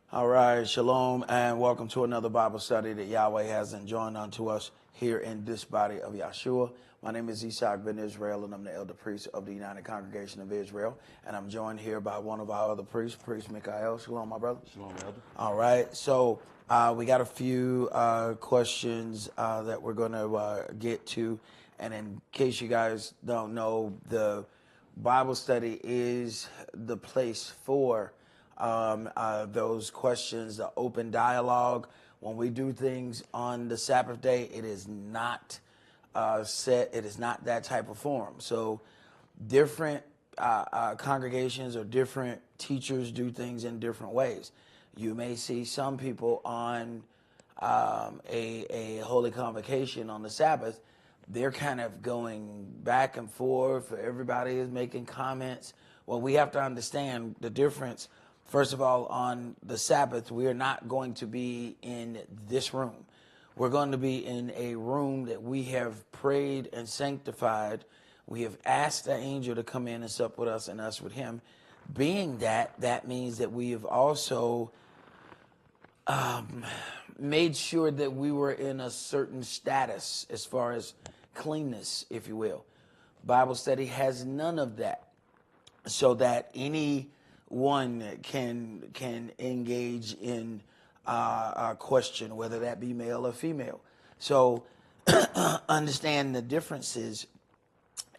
All right, shalom, and welcome to another Bible study that Yahweh has enjoined unto us here in this body of Yahshua. My name is Esaac ben Israel, and I'm the elder priest of the United Congregation of Israel. And I'm joined here by one of our other priests, Priest Mikael. Shalom, my brother. Shalom, elder. All right, so we got a few questions that we're going to get to. And in case you guys don't know, the Bible study is the place for those questions, the open dialogue. When we do things on the Sabbath day, it is not set. It is not that type of forum. So different congregations or different teachers do things in different ways. You may see some people on a holy convocation on the Sabbath. They're kind of going back and forth. Everybody is making comments. Well, we have to understand the difference. First of all, on the Sabbath, we are not going to be in this room. We're going to be in a room that we have prayed and sanctified. We have asked the angel to come in and sup with us and us with him. Being that means that we have also made sure that we were in a certain status as far as cleanness, if you will. Bible study has none of that, so that anyone can engage in a question, whether that be male or female. So understand the differences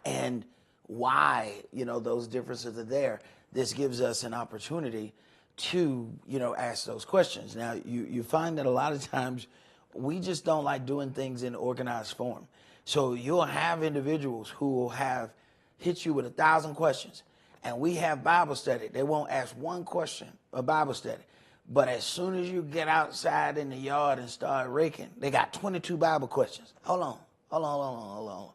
and why those differences are there. This gives us an opportunity to ask those questions. Now you find that a lot of times we just don't like doing things in organized form. So you'll have individuals who will have hit you with 1,000 questions, and we have Bible study. They won't ask one question, a Bible study. But as soon as you get outside in the yard and start raking, they got 22 Bible questions. Hold on.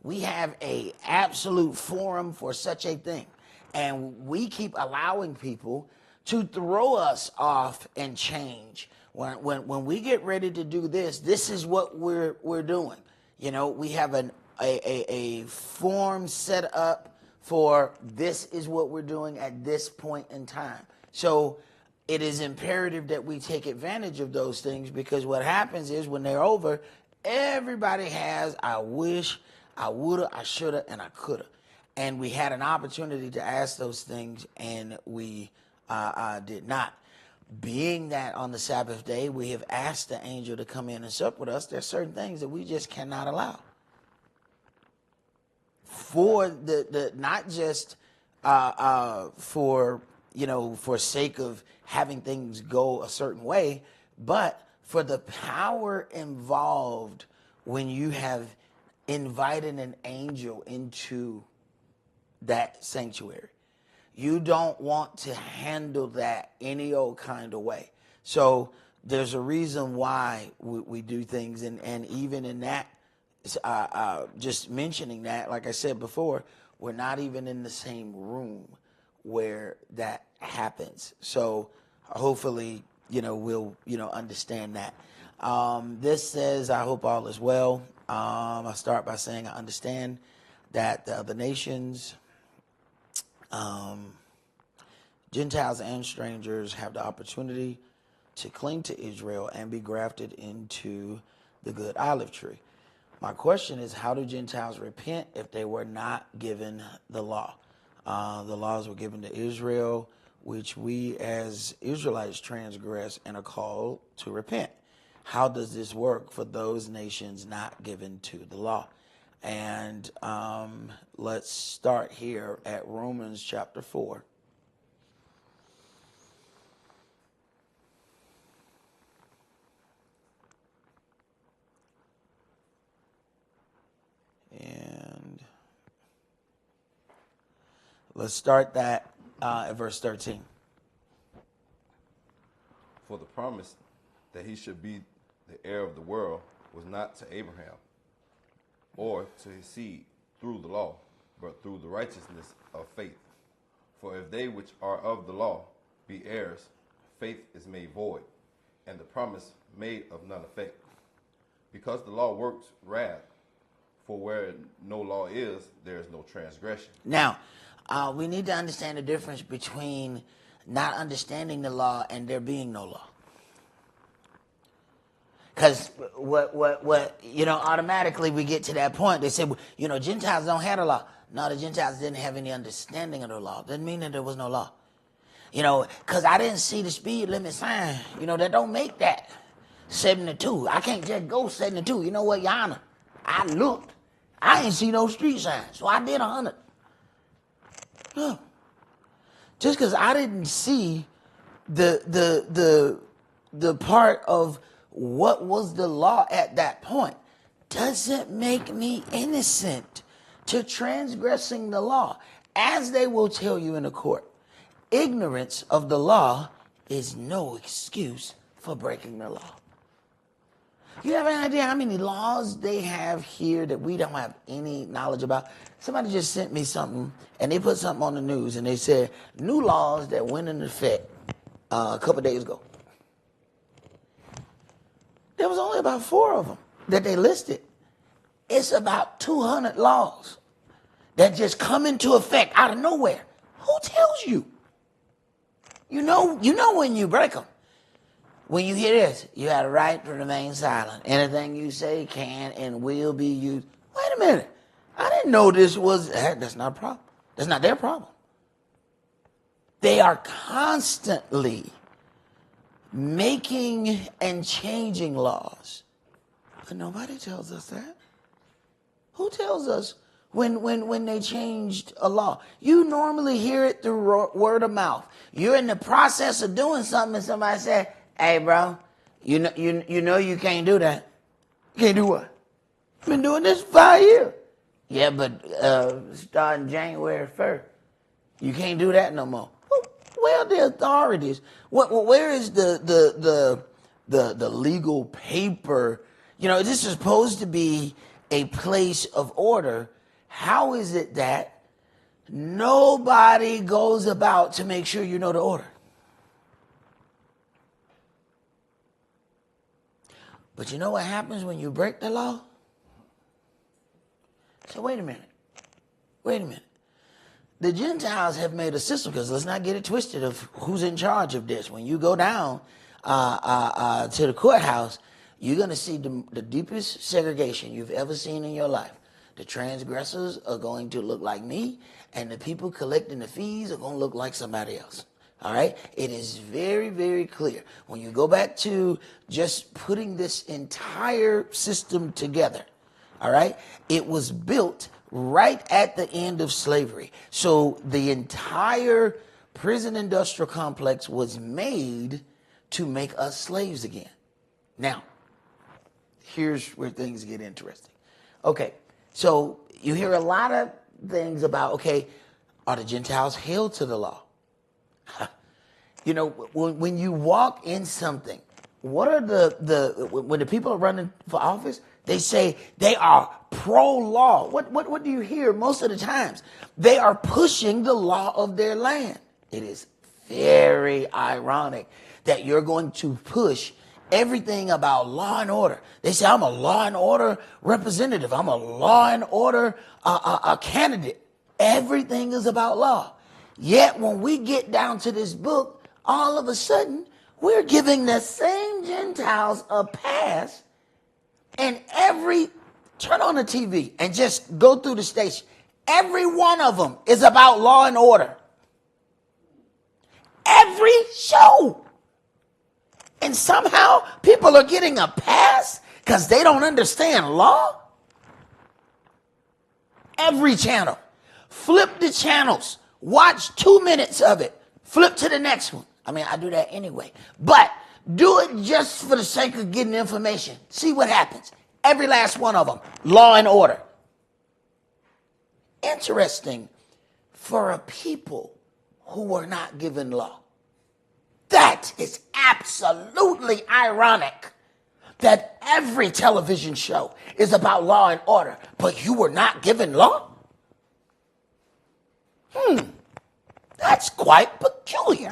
We have a absolute forum for such a thing. And we keep allowing people to throw us off and change. When we get ready to do this, this is what we're doing. We have a form set up for this is what we're doing at this point in time. So it is imperative that we take advantage of those things, because what happens is when they're over, everybody has, I wish, I woulda, I shoulda, and I coulda. And we had an opportunity to ask those things, and we did not. Being that on the Sabbath day, we have asked the angel to come in and sup with us, there's certain things that we just cannot allow. For the not just for sake of having things go a certain way, but for the power involved when you have invited an angel into that sanctuary. You don't want to handle that any old kind of way. So there's a reason why we do things, and even in that, just mentioning that, like I said before, we're not even in the same room where that happens. So hopefully, we'll, understand that. This says, I hope all is well. I start by saying I understand that the other nations, Gentiles and strangers have the opportunity to cling to Israel and be grafted into the good olive tree. My question is, how do Gentiles repent if they were not given the law? The laws were given to Israel, which we as Israelites transgress and are called to repent. How does this work for those nations not given to the law? And let's start here at Romans chapter 4. And let's start that at verse 13. For the promise that he should be the heir of the world was not to Abraham or to his seed through the law, but through the righteousness of faith. For if they which are of the law be heirs, faith is made void, and the promise made of none effect. Because the law works wrath, for where no law is, there is no transgression. Now, we need to understand the difference between not understanding the law and there being no law. Because automatically we get to that point. They say, Gentiles don't have the law. No, the Gentiles didn't have any understanding of the law. Doesn't mean that there was no law. Because I didn't see the speed limit sign. That don't make that 72. I can't just go 72. You know what, Your Honor? I looked. I ain't see no street sign, so I did 100. No. Just because I didn't see the part of what was the law at that point doesn't make me innocent to transgressing the law. As they will tell you in the court, ignorance of the law is no excuse for breaking the law. You have any idea how many laws they have here that we don't have any knowledge about? Somebody just sent me something, and they put something on the news, and they said, new laws that went into effect a couple days ago. There was only about 4 of them that they listed. It's about 200 laws that just come into effect out of nowhere. Who tells you? You know when you break them. When you hear this, you have a right to remain silent. Anything you say can and will be used. Wait a minute. I didn't know this was, that's not a problem. That's not their problem. They are constantly making and changing laws. But nobody tells us that. Who tells us when they changed a law? You normally hear it through word of mouth. You're in the process of doing something and somebody said, hey, bro, you know you can't do that. You can't do what? I've been doing this for 5 years. Yeah, but starting January 1st, you can't do that no more. Where are the authorities? Where is the legal paper? This is supposed to be a place of order. How is it that nobody goes about to make sure you know the order? But you know what happens when you break the law? So wait a minute. The Gentiles have made a system, because let's not get it twisted of who's in charge of this. When you go down to the courthouse, you're going to see the deepest segregation you've ever seen in your life. The transgressors are going to look like me, and the people collecting the fees are going to look like somebody else. All right? It is very, very clear. When you go back to just putting this entire system together, all right, it was built right at the end of slavery. So the entire prison industrial complex was made to make us slaves again. Now, here's where things get interesting. Okay, so you hear a lot of things about, are the Gentiles held to the law? When you walk in something, what are when the people are running for office, they say they are pro-law. What do you hear most of the times? They are pushing the law of their land. It is very ironic that you're going to push everything about law and order. They say, I'm a law and order representative. I'm a law and order a candidate. Everything is about law. Yet when we get down to this book, all of a sudden, we're giving the same Gentiles a pass. And turn on the TV and just go through the station. Every one of them is about law and order. Every show. And somehow people are getting a pass because they don't understand law. Every channel. Flip the channels. Watch 2 minutes of it. Flip to the next one. I do that anyway. But do it just for the sake of getting information. See what happens. Every last one of them. Law and order. Interesting for a people who were not given law. That is absolutely ironic that every television show is about law and order, but you were not given law? That's quite peculiar.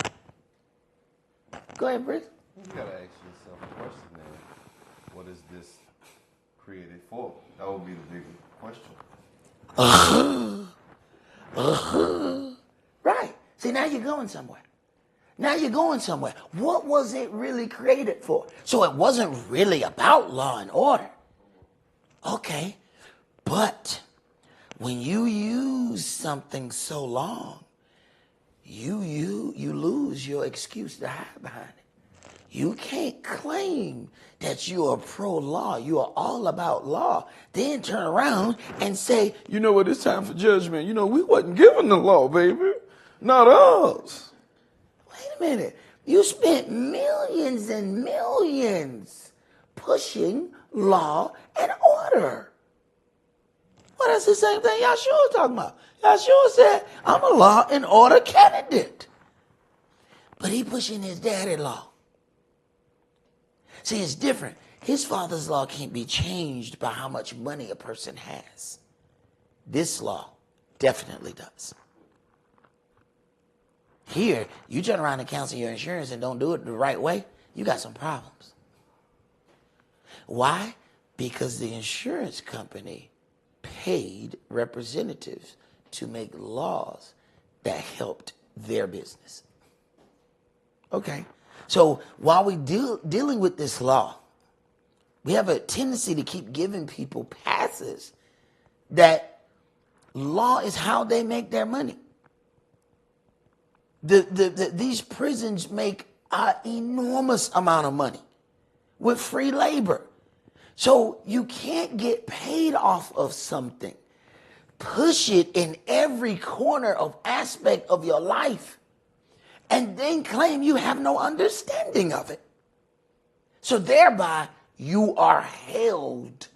Go ahead, Bruce. You got to ask yourself a question then. What is this created for? That would be the big question. Right. See, now you're going somewhere. Now you're going somewhere. What was it really created for? So it wasn't really about law and order. Okay, but when you use something so long, you lose your excuse to hide behind it. You can't claim that you are pro-law. You are all about law. Then turn around and say, you know what, it's time for judgment. You know, we wasn't given the law, baby. Not us. Wait a minute. You spent millions and millions pushing law and order. Well, that's the same thing Yahshua was talking about. Yahshua said, I'm a law and order candidate. But he pushing his daddy law. See, it's different. His father's law can't be changed by how much money a person has. This law definitely does. Here, you turn around and cancel your insurance and don't do it the right way, you got some problems. Why? Because the insurance company paid representatives to make laws that helped their business. Okay. So while we dealing with this law, we have a tendency to keep giving people passes that law is how they make their money. These prisons make an enormous amount of money with free labor. So you can't get paid off of something. Push it in every corner of aspect of your life and then claim you have no understanding of it. So thereby you are held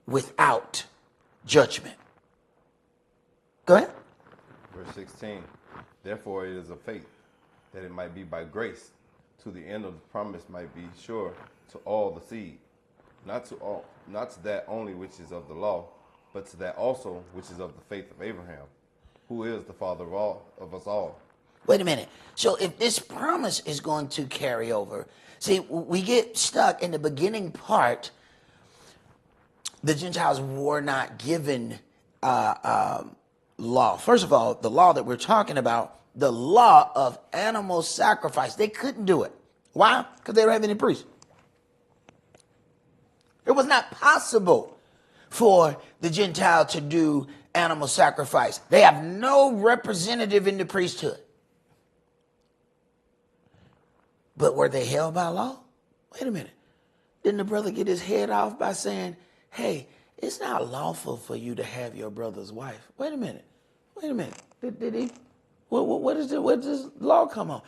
without judgment. Go ahead. Verse 16. Therefore it is of faith, that it might be by grace, to the end of the promise might be sure to all the seed, not to that only which is of the law, but to that also which is of the faith of Abraham, who is the father of us all. Wait a minute. So if this promise is going to carry over, see, we get stuck in the beginning part. The Gentiles were not given law. First of all, the law that we're talking about, the law of animal sacrifice, they couldn't do it. Why? Because they don't have any priests. It was not possible for the Gentile to do animal sacrifice. They have no representative in the priesthood. But were they held by law? Wait a minute. Didn't the brother get his head off by saying, hey, it's not lawful for you to have your brother's wife? Wait a minute. Did he? Where does this law come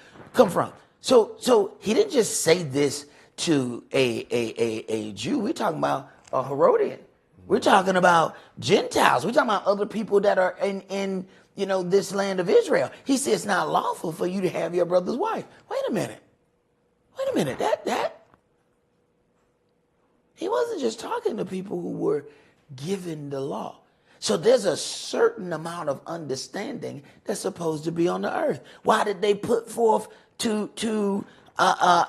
from? So he didn't just say this to a Jew. We're talking about a Herodian. We're talking about Gentiles. We're talking about other people that are in this land of Israel. He says it's not lawful for you to have your brother's wife. Wait a minute. That he wasn't just talking to people who were given the law. So there's a certain amount of understanding that's supposed to be on the earth. Why did they put forth to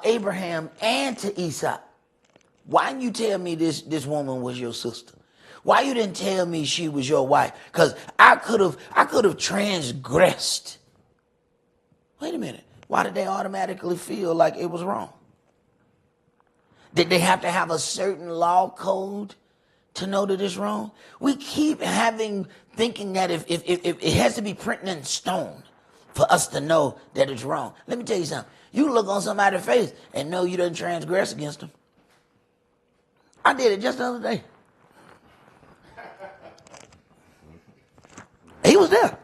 Abraham and to Esau? Why didn't you tell me this woman was your sister? Why you didn't tell me she was your wife? Because I could have transgressed. Wait a minute. Why did they automatically feel like it was wrong? Did they have to have a certain law code to know that it's wrong? We keep thinking that if it has to be printed in stone for us to know that it's wrong. Let me tell you something. You look on somebody's face and know you didn't transgress against them. I did it just the other day. He was there.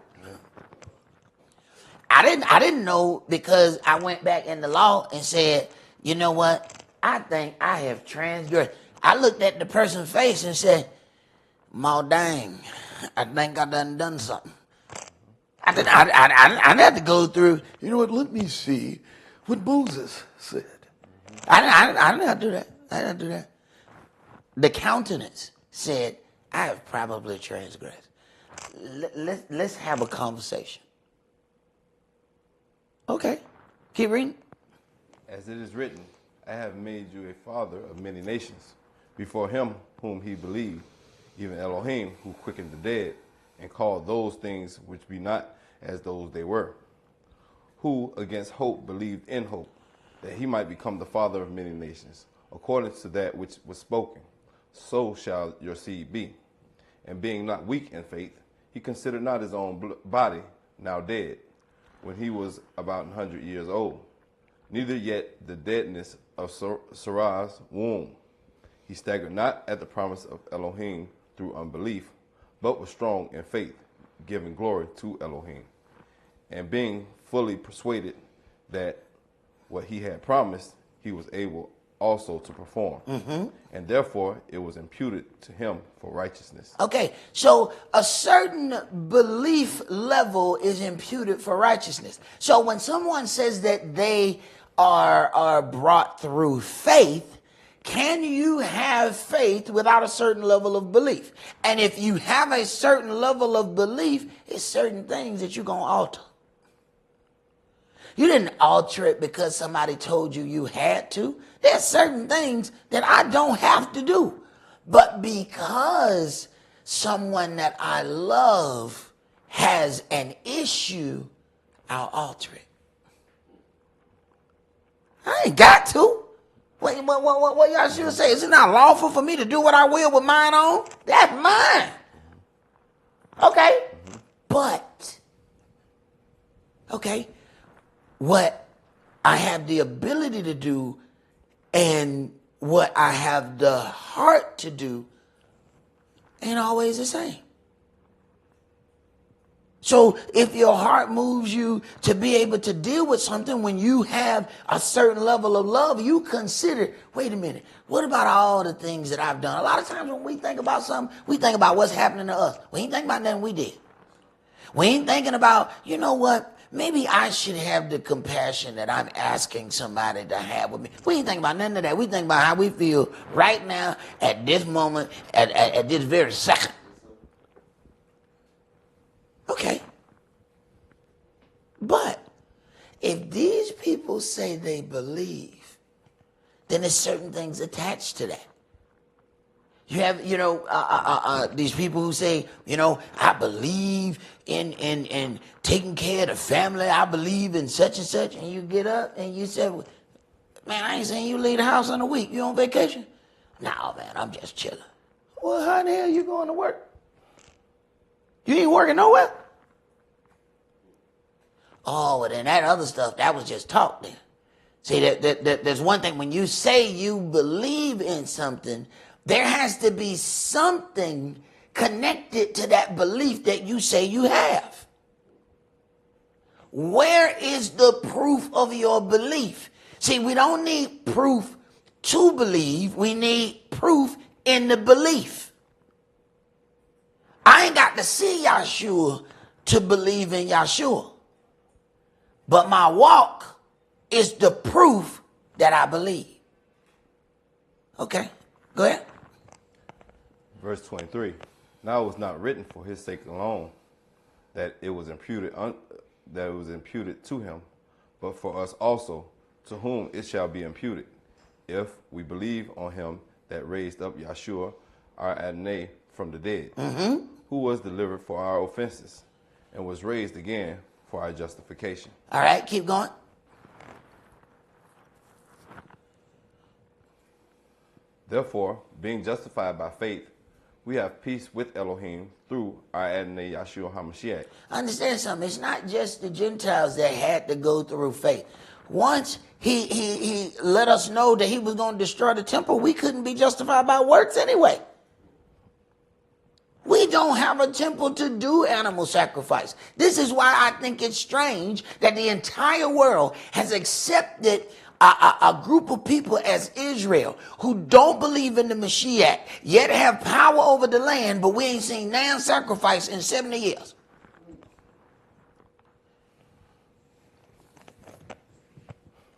I didn't know because I went back in the law and said, you know what? I think I have transgressed. I looked at the person's face and said, "Ma dang, I think I done something." I didn't have to go through. You know what? Let me see what Moses said. I didn't have to do that. I didn't have to do that. The countenance said, "I have probably transgressed. Let's have a conversation." Okay, keep reading. As it is written, I have made you a father of many nations, before him whom he believed, even Elohim, who quickened the dead, and called those things which be not as those they were, who against hope believed in hope, that he might become the father of many nations, according to that which was spoken, so shall your seed be. And being not weak in faith, he considered not his own body now dead, when he was about 100 years old, neither yet the deadness of Sarah's womb. He staggered not at the promise of Elohim through unbelief, but was strong in faith, giving glory to Elohim, and being fully persuaded that what he had promised, he was able also to perform. And therefore, it was imputed to him for righteousness. Okay, so a certain belief level is imputed for righteousness. So when someone says that they are brought through faith, can you have faith without a certain level of belief? And if you have a certain level of belief, it's certain things that you're going to alter. You didn't alter it because somebody told you you had to. There's certain things that I don't have to do. But because someone that I love has an issue, I'll alter it. I ain't got to. What y'all should say? Is it not lawful for me to do what I will with mine on? That's mine. Okay. But, okay, what I have the ability to do and what I have the heart to do ain't always the same. So if your heart moves you to be able to deal with something when you have a certain level of love, you consider, wait a minute, what about all the things that I've done? A lot of times when we think about something, we think about what's happening to us. We ain't thinking about nothing we did. We ain't thinking about, you know what, maybe I should have the compassion that I'm asking somebody to have with me. We ain't thinking about none of that. We think about how we feel right now, at this moment, at this very second. Okay. But if these people say they believe, then there's certain things attached to that. You have, these people who say, I believe in taking care of the family. I believe in such and such. And you get up and you say, man, I ain't saying you leave the house in a week. You on vacation? No, man, I'm just chilling. Well, how the hell you going to work? You ain't working nowhere? Oh, well, then that other stuff, that was just talk then. See, there's one thing. When you say you believe in something, there has to be something connected to that belief that you say you have. Where is the proof of your belief? See, we don't need proof to believe. We need proof in the belief. I ain't got to see Yahshua to believe in Yahshua. But my walk is the proof that I believe. Okay, go ahead. Verse 23. Now it was not written for his sake alone that it was imputed to him, but for us also, to whom it shall be imputed, if we believe on him that raised up Yahshua, our Adonai, from the dead, who was delivered for our offenses, and was raised again for our justification. All right, keep going. Therefore, being justified by faith, we have peace with Elohim through our Adonai Yahshua HaMashiach. Understand something. It's not just the Gentiles that had to go through faith. Once he let us know that he was going to destroy the temple, we couldn't be justified by works anyway. We don't have a temple to do animal sacrifice. This is why I think it's strange that the entire world has accepted a group of people as Israel who don't believe in the Mashiach, yet have power over the land, but we ain't seen lamb sacrifice in 70 years.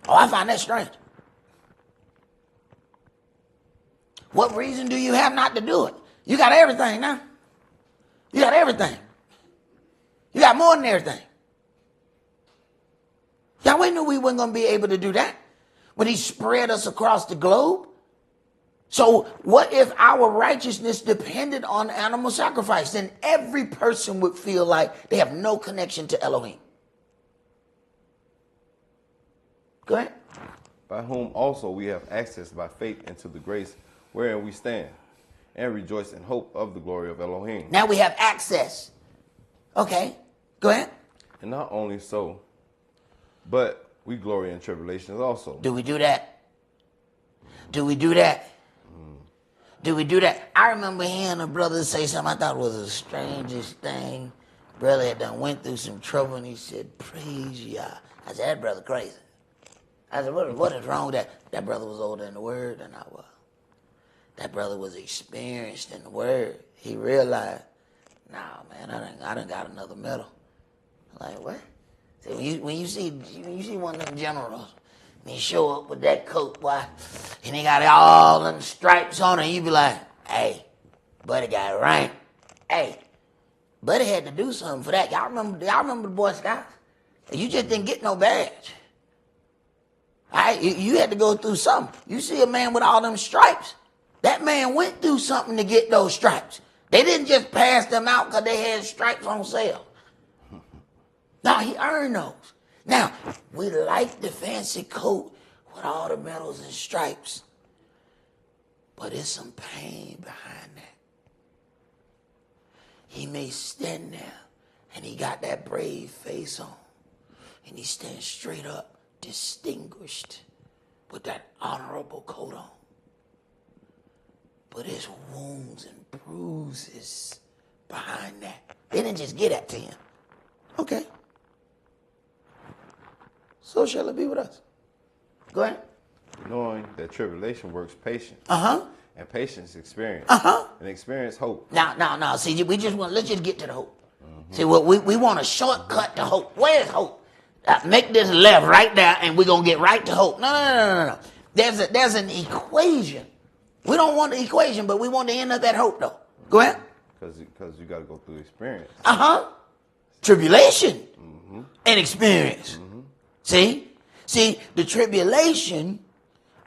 Oh, I find that strange. What reason do you have not to do it? You got everything now. You got everything. You got more than everything. Yahweh knew we weren't going to be able to do that when he spread us across the globe. So what if our righteousness depended on animal sacrifice? Then every person would feel like they have no connection to Elohim. Go ahead. By whom also we have access by faith into the grace wherein we stand, and rejoice in hope of the glory of Elohim. Now we have access. Okay, go ahead. And not only so, but we glory in tribulations also. Do we do that? Do we do that? Do we do that? I remember hearing a brother say something I thought was the strangest thing. Brother had done went through some trouble and he said, praise Yah. I said, that brother crazy. I said, what is wrong with that? That brother was older in the word than I was. That brother was experienced in the word. He realized, nah, man, I done got another medal. I'm like, what? See, when you see one of them generals, and he show up with that coat, boy, and he got all them stripes on it, you be like, hey, buddy got it right. Hey, buddy had to do something for that. Y'all remember the Boy Scouts? You just didn't get no badge. All right, you had to go through something. You see a man with all them stripes, that man went through something to get those stripes. They didn't just pass them out because they had stripes on sale. No, he earned those. Now, we like the fancy coat with all the medals and stripes, but there's some pain behind that. He may stand there and he got that brave face on, and he stands straight up, distinguished, with that honorable coat on. But there's wounds and bruises behind that. They didn't just get that to him. Okay. So shall it be with us. Go ahead. Knowing that tribulation works patience. Uh-huh. And patience experience. Uh-huh. And experience hope. Now. See, let's just get to the hope. Mm-hmm. See, we want a shortcut to hope. Where's hope? Make this left right there, and we're gonna get right to hope. No. There's an equation. We don't want the equation, but we want to end up at hope, though. Go ahead. Because you got to go through experience. Uh-huh. Tribulation and experience. Mm-hmm. See, the tribulation,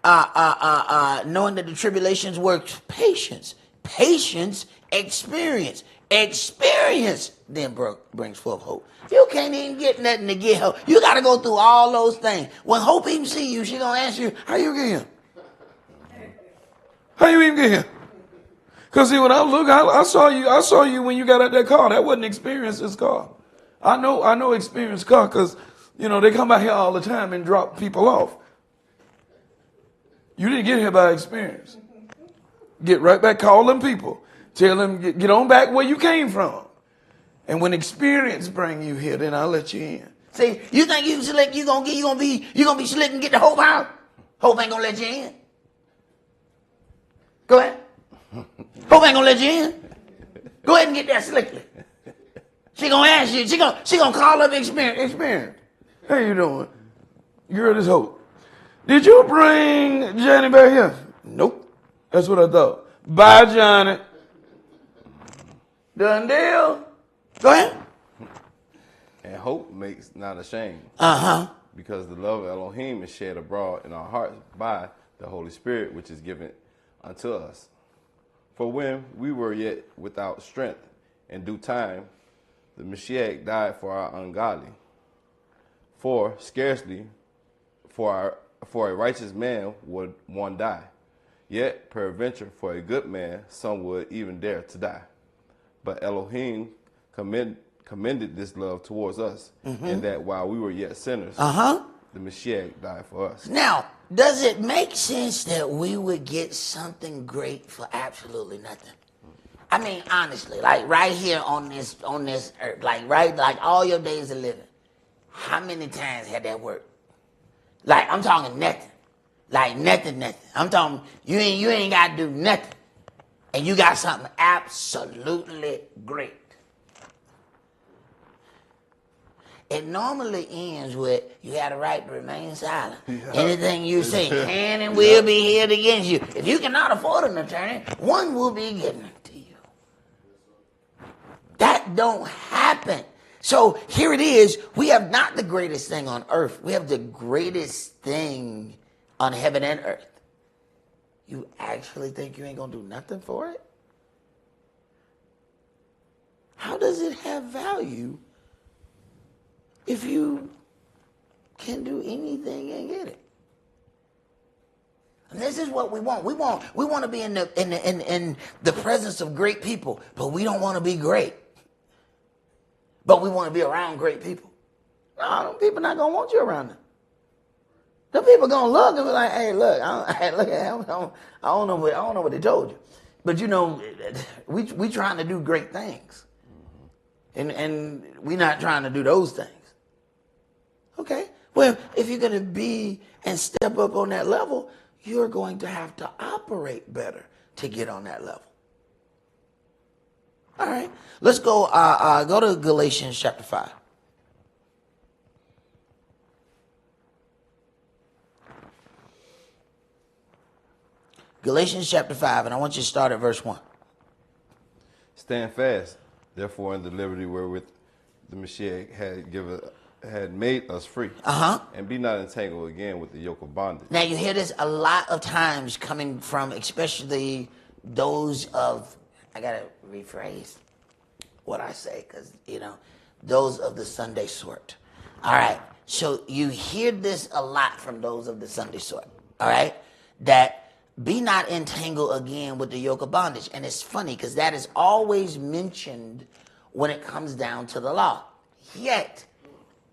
knowing that the tribulations works patience. Patience, experience. Experience then brings forth hope. You can't even get nothing to get hope. You got to go through all those things. When hope even see you, she going to ask you, how you get here? How you even get here? Because see, when I look, I saw you when you got out that car. That wasn't experience's car. I know experience car because, they come out here all the time and drop people off. You didn't get here by experience. Get right back, call them people. Tell them, get on back where you came from. And when experience bring you here, then I'll let you in. See, you think you slick, you gonna be slick and get the hope out? Hope ain't gonna let you in. Go ahead. Hope ain't gonna let you in. Go ahead and get that slickly. She gonna ask you, she gonna call up experience. How you doing? Girl, is Hope. Did you bring Johnny back here? Nope. That's what I thought. Bye, Johnny. Done deal. Go ahead. And hope makes not ashamed. Uh-huh. Because the love of Elohim is shed abroad in our hearts by the Holy Spirit, which is given unto us. For when we were yet without strength, in due time, the Mashiach died for our ungodly. For scarcely for a righteous man would one die. Yet, peradventure, for a good man, some would even dare to die. But Elohim commended this love towards us, in that while we were yet sinners, the Mashiach died for us. Now, does it make sense that we would get something great for absolutely nothing? I mean, honestly, like right here on this earth, like all your days of living, how many times had that worked? Like, I'm talking nothing. Like nothing. I'm talking you ain't got to do nothing, and you got something absolutely great. It normally ends with you have the right to remain silent. Yeah. Anything you say can and will be held against you. If you cannot afford an attorney, one will be given to you. That don't happen. So here it is. We have not the greatest thing on earth. We have the greatest thing on heaven and earth. You actually think you ain't going to do nothing for it? How does it have value if you can do anything and get it. And this is what we want. We want to be in the presence of great people, but we don't want to be great. But we want to be around great people. No, them people not gonna want you around them. The people gonna look and be like, "Hey, look, I don't know what they told you, but you know, we trying to do great things, and we not trying to do those things." Okay, well, if you're gonna be and step up on that level, you're going to have to operate better to get on that level. All right, let's go. Go to Galatians chapter 5. Galatians chapter 5, and I want you to start at verse 1. Stand fast, therefore, in the liberty wherewith the Messiah had made us free. And be not entangled again with the yoke of bondage. Now, you hear this a lot of times coming from especially those of, I got to rephrase what I say because, those of the Sunday sort. All right. So you hear this a lot from those of the Sunday sort. All right. That be not entangled again with the yoke of bondage. And it's funny because that is always mentioned when it comes down to the law. Yet,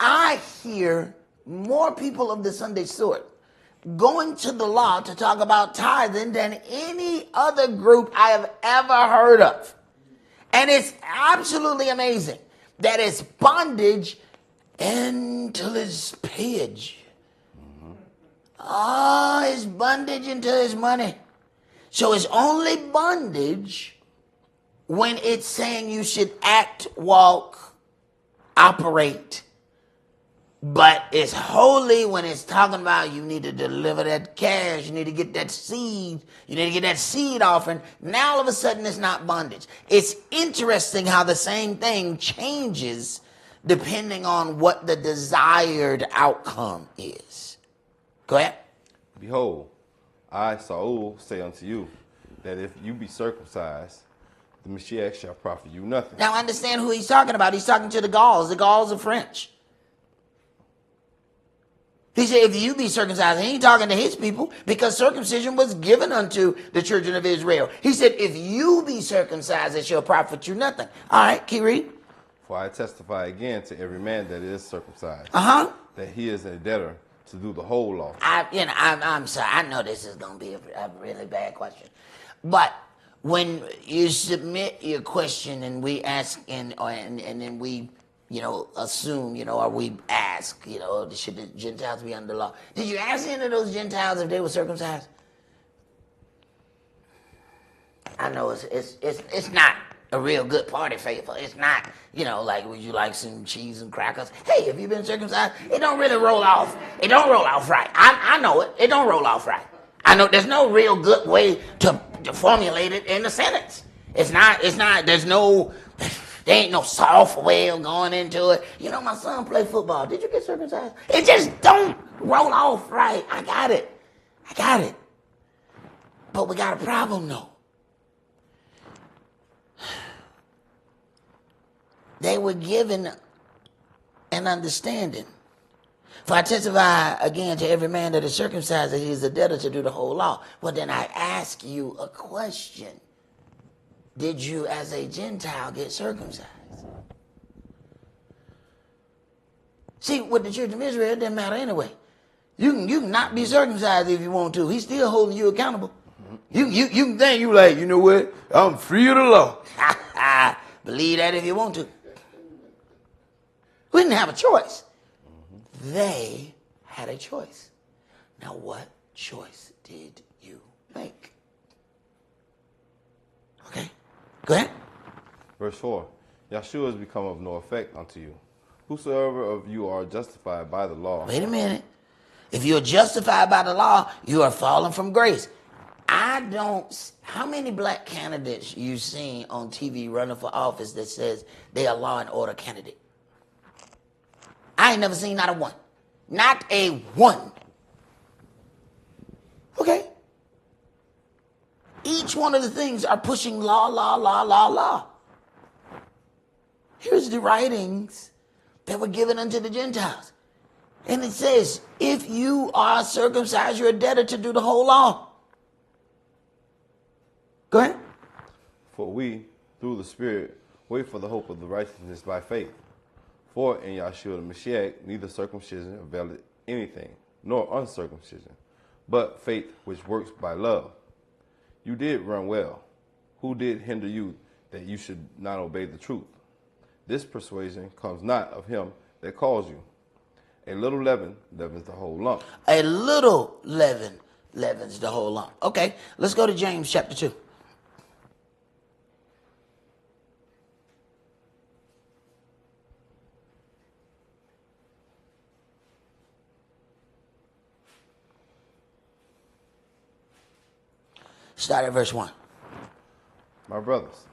I hear more people of the Sunday sort going to the law to talk about tithing than any other group I have ever heard of. And it's absolutely amazing that it's bondage until it's pillage. Oh, it's bondage until it's money. So it's only bondage when it's saying you should act, walk, operate. But it's holy when it's talking about you need to deliver that cash, you need to get that seed, you need to get that seed offering. Now all of a sudden it's not bondage. It's interesting how the same thing changes depending on what the desired outcome is. Go ahead. Behold, I, Saul, say unto you, that if you be circumcised, the Messiah shall profit you nothing. Now understand who he's talking about. He's talking to the Gauls. The Gauls are French. He said, if you be circumcised, he ain't talking to his people because circumcision was given unto the children of Israel. He said, if you be circumcised, it shall profit you nothing. All right, keep reading. For I testify again to every man that is circumcised, that he is a debtor to do the whole law. I'm sorry. I know this is going to be a really bad question. But when you submit your question and we ask and then we, assume, or we ask, should the Gentiles be under the law? Did you ask any of those Gentiles if they were circumcised? I know it's not a real good party favor. It's not, like, would you like some cheese and crackers? Hey, have you been circumcised? It don't really roll off. It don't roll off right. I know it. It don't roll off right. I know there's no real good way to formulate it in a sentence. There ain't no soft way of going into it. My son played football. Did you get circumcised? It just don't roll off right. I got it. But we got a problem though. They were given an understanding. For I testify again to every man that is circumcised that he is a debtor to do the whole law. Well, then I ask you a question. Did you as a Gentile get circumcised? See, with the children of Israel, it didn't matter anyway. You can not be circumcised if you want to. He's still holding you accountable. You can think you like, you know what? I'm free of the law. Believe that if you want to. We didn't have a choice. They had a choice. Now, what choice did you make? Okay, go ahead. Verse 4, Yahshua has become of no effect unto you. Whosoever of you are justified by the law. Wait a minute. If you're justified by the law, you are falling from grace. How many black candidates you seen on TV running for office that says they are law and order candidate? I ain't never seen not a one. Not a one. Okay. Each one of the things are pushing law. Here's the writings that were given unto the Gentiles. And it says, if you are circumcised, you're a debtor to do the whole law. Go ahead. For we, through the Spirit, wait for the hope of the righteousness by faith. For in Yahshua the Mashiach, neither circumcision availeth anything, nor uncircumcision, but faith which works by love. You did run well. Who did hinder you that you should not obey the truth? This persuasion comes not of him that calls you. A little leaven leavens the whole lump. A little leaven leavens the whole lump. Okay, let's go to James chapter 2. Start at verse 1. My brothers,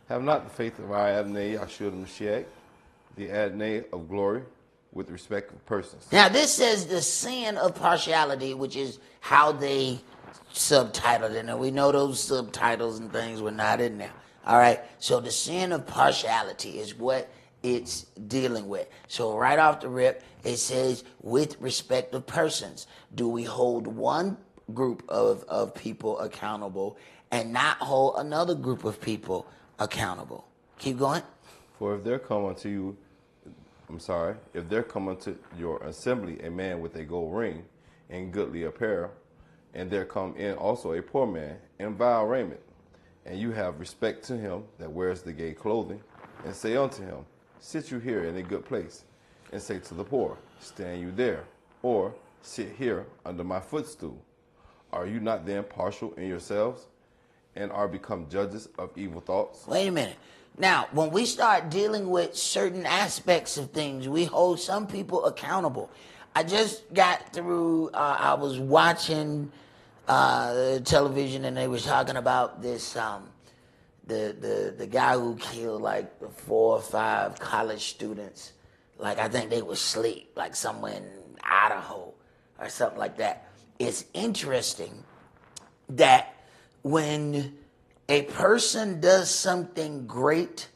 have not the faith of our Adonai Yahshua the Mashiach, the Adonai of glory, with respect of persons. Now this says the sin of partiality, which is how they subtitled it. And we know those subtitles and things were not in there. All right. So the sin of partiality is what it's dealing with. So right off the rip, it says with respect of persons. Do we hold one group of people accountable and not hold another group of people accountable? Keep going. For if there come unto your assembly a man with a gold ring and goodly apparel, and there come in also a poor man in vile raiment, and you have respect to him that wears the gay clothing, and say unto him, sit you here in a good place, and say to the poor, stand you there, or sit here under my footstool. Are you not then partial in yourselves, and are become judges of evil thoughts? Wait a minute. Now, when we start dealing with certain aspects of things, we hold some people accountable. I just got through, I was watching television, and they was talking about this, the guy who killed like 4 or 5 college students. Like, I think they were asleep, like somewhere in Idaho or something like that. It's interesting that when a person does something great,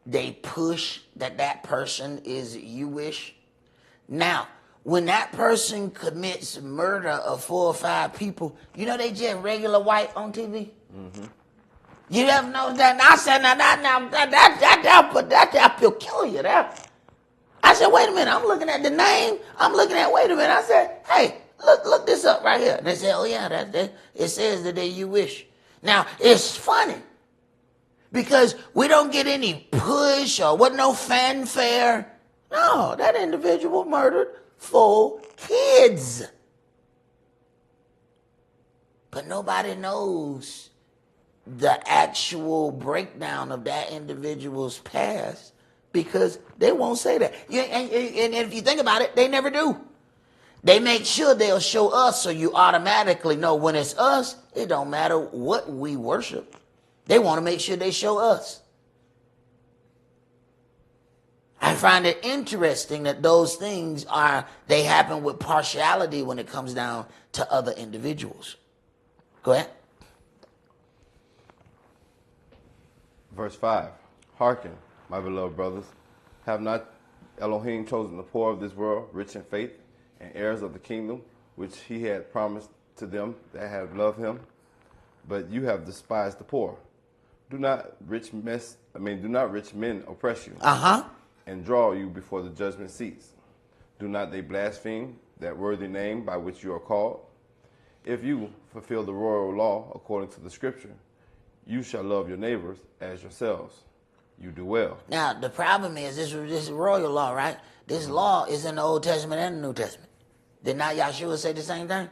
they push that person is Jewish. Now, when that person commits murder of 4 or 5 people, you know they just regular white on TV? Mm-hmm. You ever know that? I said, that'll kill you. I said, wait a minute, I'm looking at the name. Wait a minute. I said, hey, look this up right here. And they said, oh yeah, it says that they Jewish. Now, it's funny because we don't get any push or what, no fanfare. No, that individual murdered 4 kids. But nobody knows the actual breakdown of that individual's past because they won't say that. And if you think about it, they never do. They make sure they'll show us so you automatically know when it's us, it don't matter what we worship. They want to make sure they show us. I find it interesting that those things they happen with partiality when it comes down to other individuals. Go ahead. Verse 5, hearken, my beloved brothers, have not Elohim chosen the poor of this world, rich in faith, and heirs of the kingdom, which he had promised to them that have loved him? But you have despised the poor. Do not rich men oppress you, and draw you before the judgment seats. Do not they blaspheme that worthy name by which you are called? If you fulfill the royal law according to the scripture, you shall love your neighbors as yourselves. You do well. Now, the problem is this is royal law, right? This law is in the Old Testament and the New Testament. Did not Yahshua say the same thing?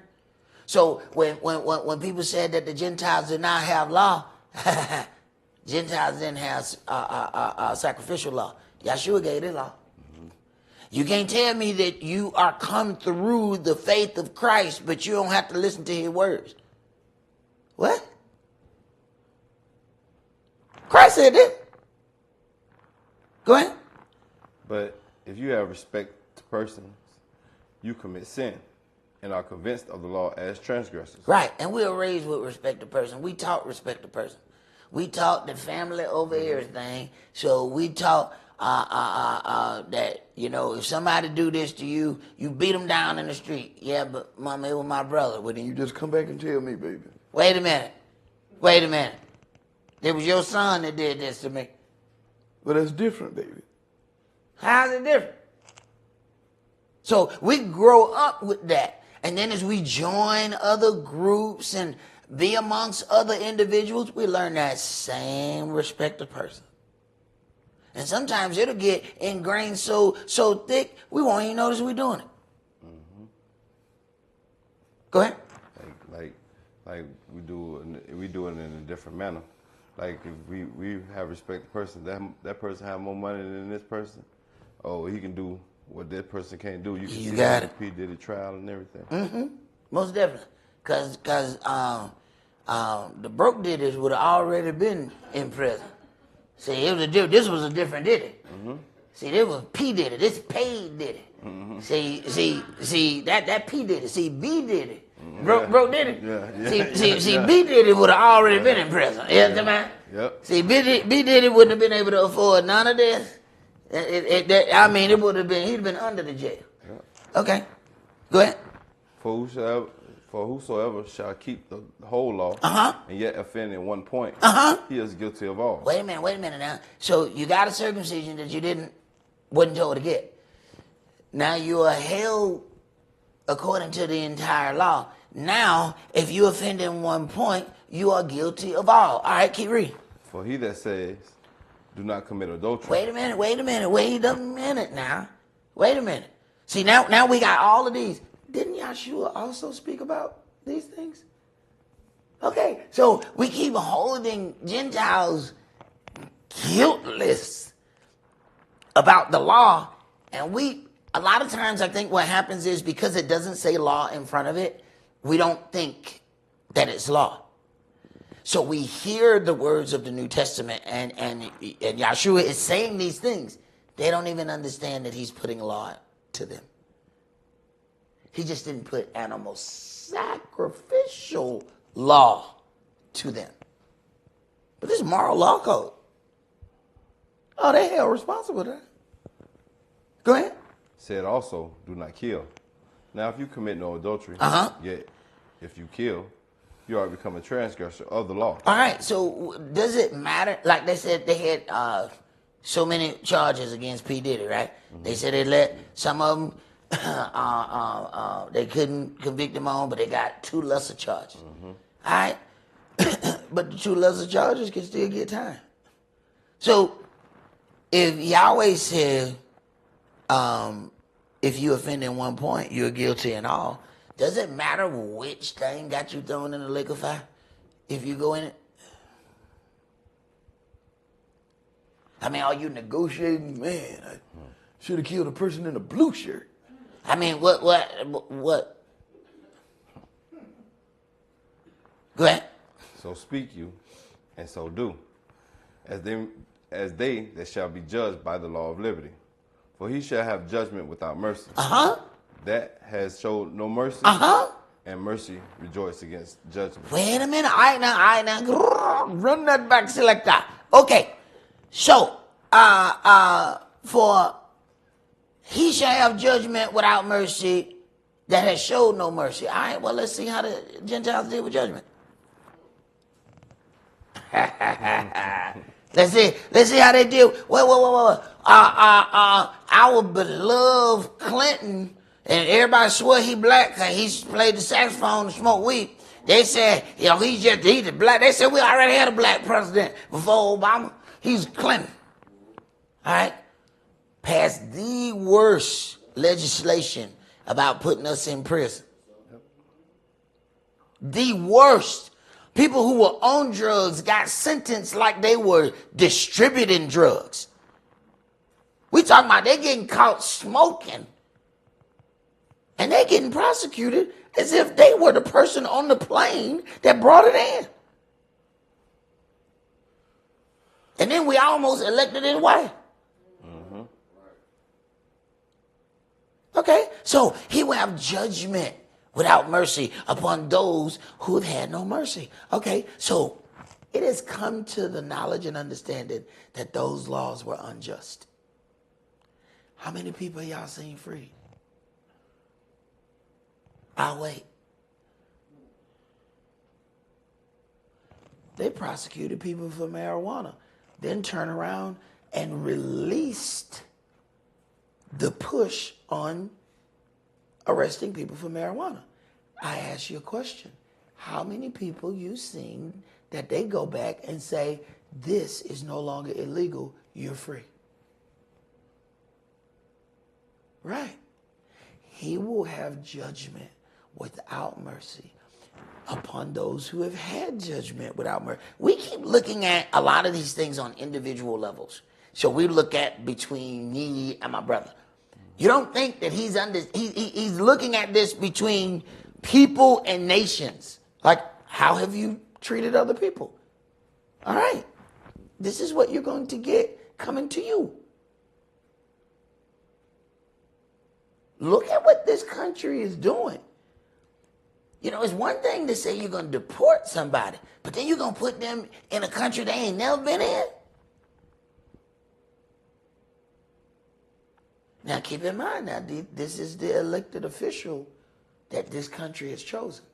So when people said that the Gentiles did not have law, Gentiles didn't have sacrificial law. Yahshua gave the law. Mm-hmm. You can't tell me that you are come through the faith of Christ, but you don't have to listen to his words. What? Christ said that. Go ahead. But if you have respect to persons, you commit sin and are convinced of the law as transgressors. Right, and we are raised with respect to person. We taught respect to person. We taught the family over everything. So we taught that, if somebody do this to you, you beat them down in the street. Yeah, but mama, it was my brother. Well, then you just come back and tell me, baby. Wait a minute. It was your son that did this to me. But that's different, baby. How's it different? So we grow up with that. And then as we join other groups and be amongst other individuals, we learn that same respect of person. And sometimes it'll get ingrained so thick, we won't even notice we're doing it. Mm-hmm. Go ahead. Like we do it in a different manner. Like if we have respect the person, that person have more money than this person. Oh, he can do what that person can't do. You can see got it. P did a trial and everything. Mm-hmm. Most definitely. Cause the broke Diddy would have already been in prison. See, this was a different Diddy. Mm-hmm. See, this was P Diddy. This paid Diddy. Mm-hmm. See that P Diddy. See, B Diddy. Mm-hmm. Broke Diddy. Yeah. See, B Diddy would have already been in prison. You know what I'm saying? Yep. See, B Diddy wouldn't have been able to afford none of this. It would have been, he'd have been under the jail. Yep. Okay. Go ahead. For whosoever shall keep the whole law and yet offend in one point, he is guilty of all. Wait a minute now. So you got a circumcision that you wasn't told to get. Now you are held according to the entire law. Now, if you offend in one point, you are guilty of all. All right, keep reading. For he that says, do not commit adultery. Wait a minute now. Wait a minute. See, now we got all of these. Didn't Yahshua also speak about these things? Okay, so we keep holding Gentiles guiltless about the law, and a lot of times I think what happens is because it doesn't say law in front of it, we don't think that it's law. So we hear the words of the New Testament and Yahshua is saying these things. They don't even understand that he's putting law to them. He just didn't put animal sacrificial law to them. But this is moral law code. Oh, they held responsible for that. Go ahead. Said also, do not kill. Now, if you commit no adultery, yet if you kill, you already become a transgressor of the law. All right, so does it matter? Like they said they had so many charges against P. Diddy, right? Mm-hmm. They said they let some of them, they couldn't convict him on, but they got 2 lesser charges. Mm-hmm. All right? But the 2 lesser charges can still get time. So if Yahweh said, if you offend in one point, you're guilty in all, does it matter which thing got you thrown in the lake of fire if you go in it? I mean, are you negotiating? Man, I should have killed a person in a blue shirt. I mean, what? Go ahead. So speak you, and so do, as they that shall be judged by the law of liberty. For he shall have judgment without mercy. That has showed no mercy. And mercy rejoice against judgment. Wait a minute. All right now. Run that back, selector. Okay. So, for he shall have judgment without mercy that has showed no mercy. All right, well, let's see how the Gentiles deal with judgment. Let's see how they deal. Wait. Our beloved Clinton, and everybody swear he black because he played the saxophone and smoked weed. They said, he's a black. They said we already had a black president before Obama. He's Clinton. All right? Passed the worst legislation about putting us in prison. The worst. People who were on drugs got sentenced like they were distributing drugs. We talking about they getting caught smoking. And they getting prosecuted as if they were the person on the plane that brought it in. And then we almost elected his wife. Mm-hmm. Okay, so he will have judgment without mercy upon those who have had no mercy. Okay, so it has come to the knowledge and understanding that those laws were unjust. How many people y'all seen free? I'll wait. They prosecuted people for marijuana, then turn around and released the push on arresting people for marijuana. I ask you a question. How many people you seen that they go back and say, this is no longer illegal, you're free? Right. He will have judgment without mercy upon those who have had judgment without mercy. We keep looking at a lot of these things on individual levels. So we look at between me and my brother. You don't think that he's looking at this between people and nations. Like, how have you treated other people? All right. This is what you're going to get coming to you. Look at what this country is doing. You know, it's one thing to say you're going to deport somebody, but then you're going to put them in a country they ain't never been in. Now, keep in mind, now, this is the elected official that this country has chosen.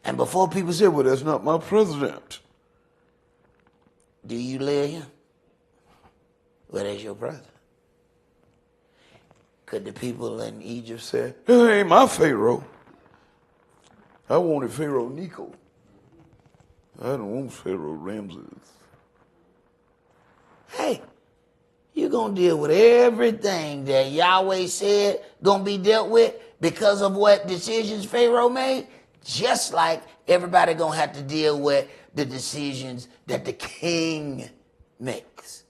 And before people say, well, that's not my president. Do you live him? Well, that's your president. Could the people in Egypt say, that ain't my Pharaoh. I wanted Pharaoh Nico. I don't want Pharaoh Ramses. Hey, you're going to deal with everything that Yahweh said going to be dealt with because of what decisions Pharaoh made, just like everybody going to have to deal with the decisions that the king makes.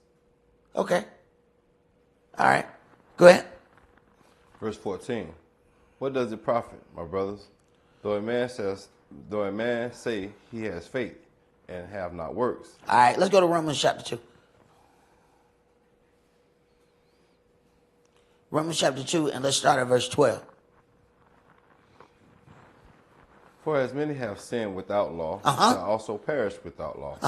Okay. All right. Go ahead. Verse 14. What does it profit, my brothers, though a man say he has faith and have not works? All right, let's go to Romans chapter 2. Romans chapter 2, and let's start at verse 12. For as many have sinned without law, shall also perish without law.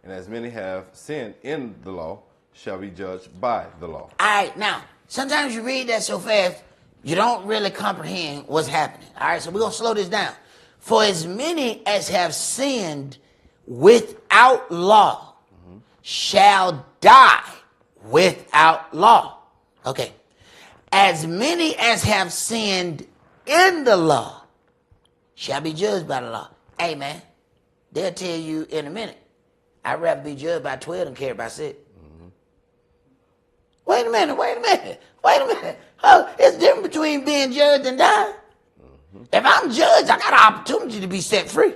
And as many have sinned in the law, shall be judged by the law. All right, now, sometimes you read that so fast, you don't really comprehend what's happening. All right, so we're going to slow this down. For as many as have sinned without law shall die without law. Okay. As many as have sinned in the law shall be judged by the law. Hey, man, they'll tell you in a minute, I'd rather be judged by 12 than carried by 6. Wait a minute. It's different between being judged and dying. If I'm judged, I got an opportunity to be set free.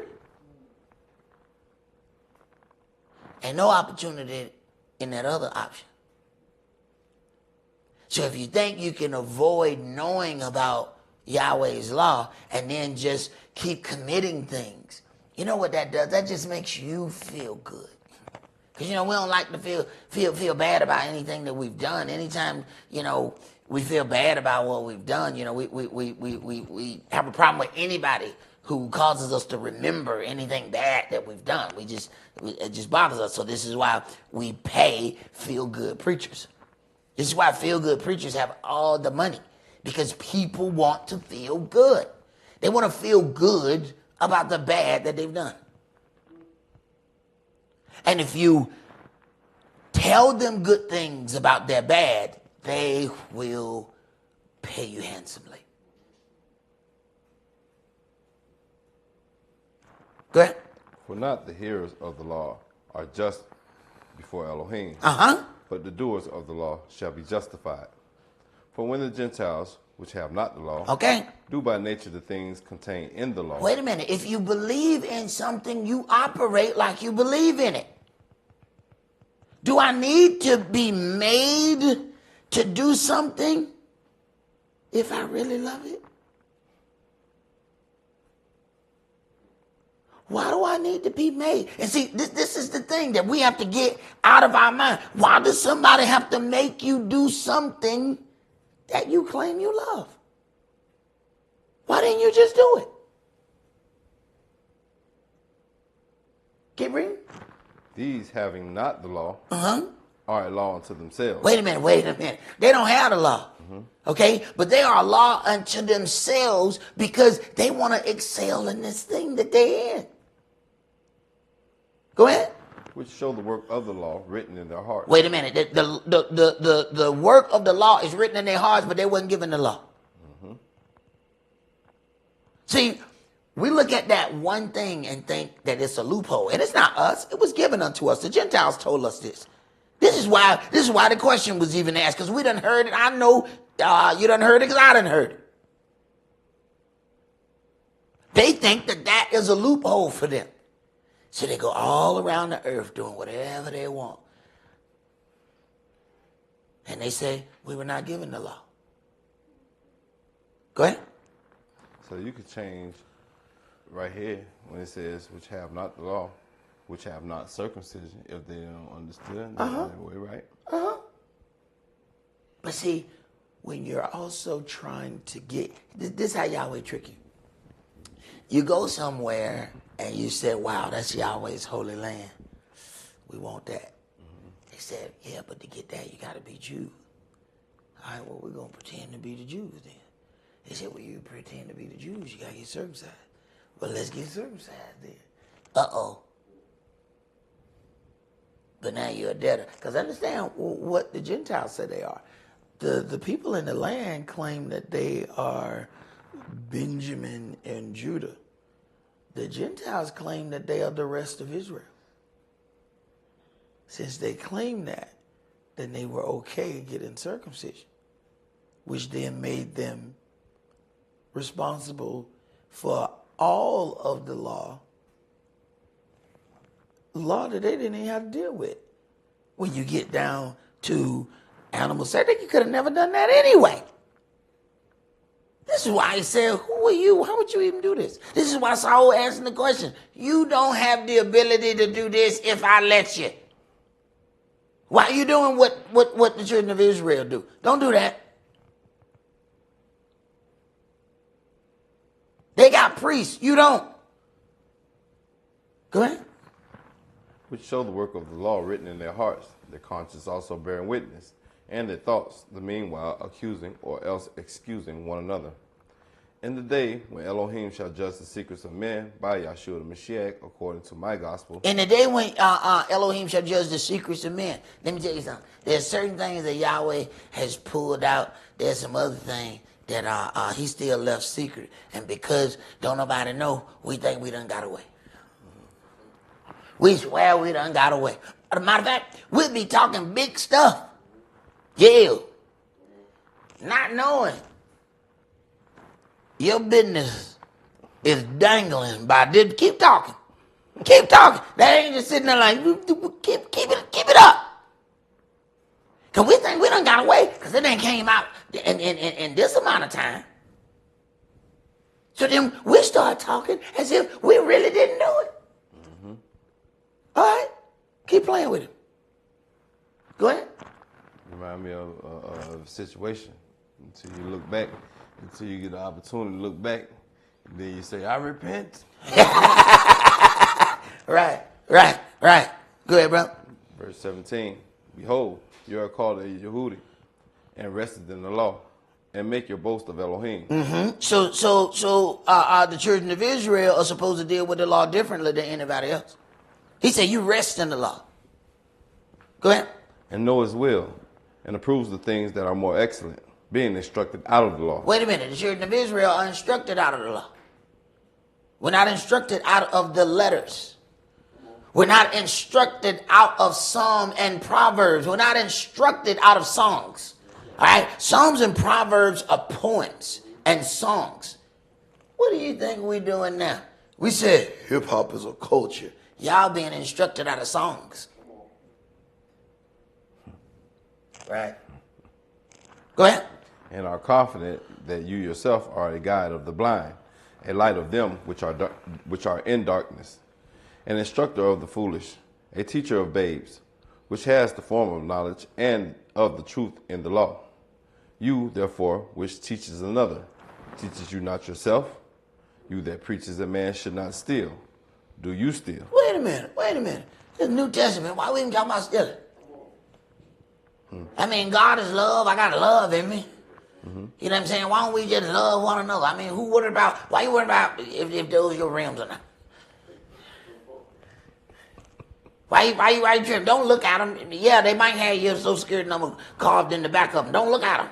Ain't no opportunity in that other option. So if you think you can avoid knowing about Yahweh's law and then just keep committing things, you know what that does? That just makes you feel good. Because, we don't like to feel bad about anything that we've done. Anytime, we feel bad about what we've done, we have a problem with anybody who causes us to remember anything bad that we've done. It just bothers us. So this is why we pay feel-good preachers. This is why feel-good preachers have all the money. Because people want to feel good. They want to feel good about the bad that they've done. And if you tell them good things about their bad, they will pay you handsomely. Go ahead. For not the hearers of the law are just before Elohim, but the doers of the law shall be justified. For when the Gentiles, which have not the law, do by nature the things contained in the law. Wait a minute. If you believe in something, you operate like you believe in it. Do I need to be made to do something if I really love it? Why do I need to be made? And see, this is the thing that we have to get out of our mind. Why does somebody have to make you do something that you claim you love? Why didn't you just do it? Keep reading. These having not the law are a law unto themselves. Wait a minute. They don't have the law. Okay? But they are a law unto themselves because they want to excel in this thing that they're in. Go ahead. Which show the work of the law written in their hearts. Wait a minute. The work of the law is written in their hearts, but they wasn't given the law. See, we look at that one thing and think that it's a loophole. And it's not us. It was given unto us. The Gentiles told us this. This is why the question was even asked, because we done heard it. I know you done heard it because I done heard it. They think that is a loophole for them. So they go all around the earth doing whatever they want. And they say, we were not given the law. Go ahead. So you could change right here when it says, which have not the law, which have not circumcision, if they don't understand that way, right? But see, when you're also trying to get, this is how Yahweh trick you. You go somewhere and you say, wow, that's Yahweh's holy land. We want that. They said, yeah, but to get that, you got to be Jew. All right, well, we're going to pretend to be the Jews then. They said, well, you pretend to be the Jews, you got to get circumcised. Well, let's get circumcised then. Uh-oh. But now you're a debtor. Because understand what the Gentiles say they are. The people in the land claim that they are Benjamin and Judah. The Gentiles claim that they are the rest of Israel. Since they claim that, then they were okay getting circumcision, which then made them responsible for all of the law that they didn't even have to deal with. When you get down to animal sacrifice, you could have never done that anyway. This is why he said, who are you? How would you even do this? This is why Saul answered the question. You don't have the ability to do this if I let you. Why are you doing what the children of Israel do? Don't do that. They got priests. You don't. Go ahead. Which show the work of the law written in their hearts, their conscience also bearing witness, and their thoughts, the meanwhile accusing or else excusing one another. In the day when Elohim shall judge the secrets of men by Yahshua the Mashiach, according to my gospel. In the day when Elohim shall judge the secrets of men. Let me tell you something. There's certain things that Yahweh has pulled out. There's some other things that he still left secret. And because don't nobody know, we think we done got away. We swear we done got away. As a matter of fact, we'll be talking big stuff. Yeah. Not knowing your business is dangling by this. Keep talking. Keep talking. That ain't just sitting there like, keep it up. Because we think we done got away because it ain't came out in this amount of time. So then we start talking as if we really didn't know it. All right. Keep playing with it. Go ahead. Remind me of a situation until you look back, until you get the opportunity to look back. And then you say, I repent. Right. Go ahead, bro. Verse 17, behold, you are called a Yehudi and rested in the law, and make your boast of Elohim. So the children of Israel are supposed to deal with the law differently than anybody else. He said, you rest in the law. Go ahead. And know his will, and approves the things that are more excellent, being instructed out of the law. Wait a minute. The children of Israel are instructed out of the law. We're not instructed out of the letters. We're not instructed out of Psalm and Proverbs. We're not instructed out of songs. All right? Psalms and Proverbs are poems and songs. What do you think we're doing now? We said hip-hop is a culture. Y'all being instructed out of songs. Right. Go ahead. And are confident that you yourself are a guide of the blind, a light of them which are in darkness, an instructor of the foolish, a teacher of babes, which has the form of knowledge and of the truth in the law. You, therefore, which teaches another, teaches you not yourself? You that preaches a man should not steal, do you steal? Wait a minute. This New Testament, why we even talking about stealing? I mean, God is love. I got love in me. You know what I'm saying? Why don't we just love one another? I mean, why you worried about if those your rims or not? Why you tripping? Don't look at them. Yeah, they might have your Social Security number carved in the back of them. Don't look at them.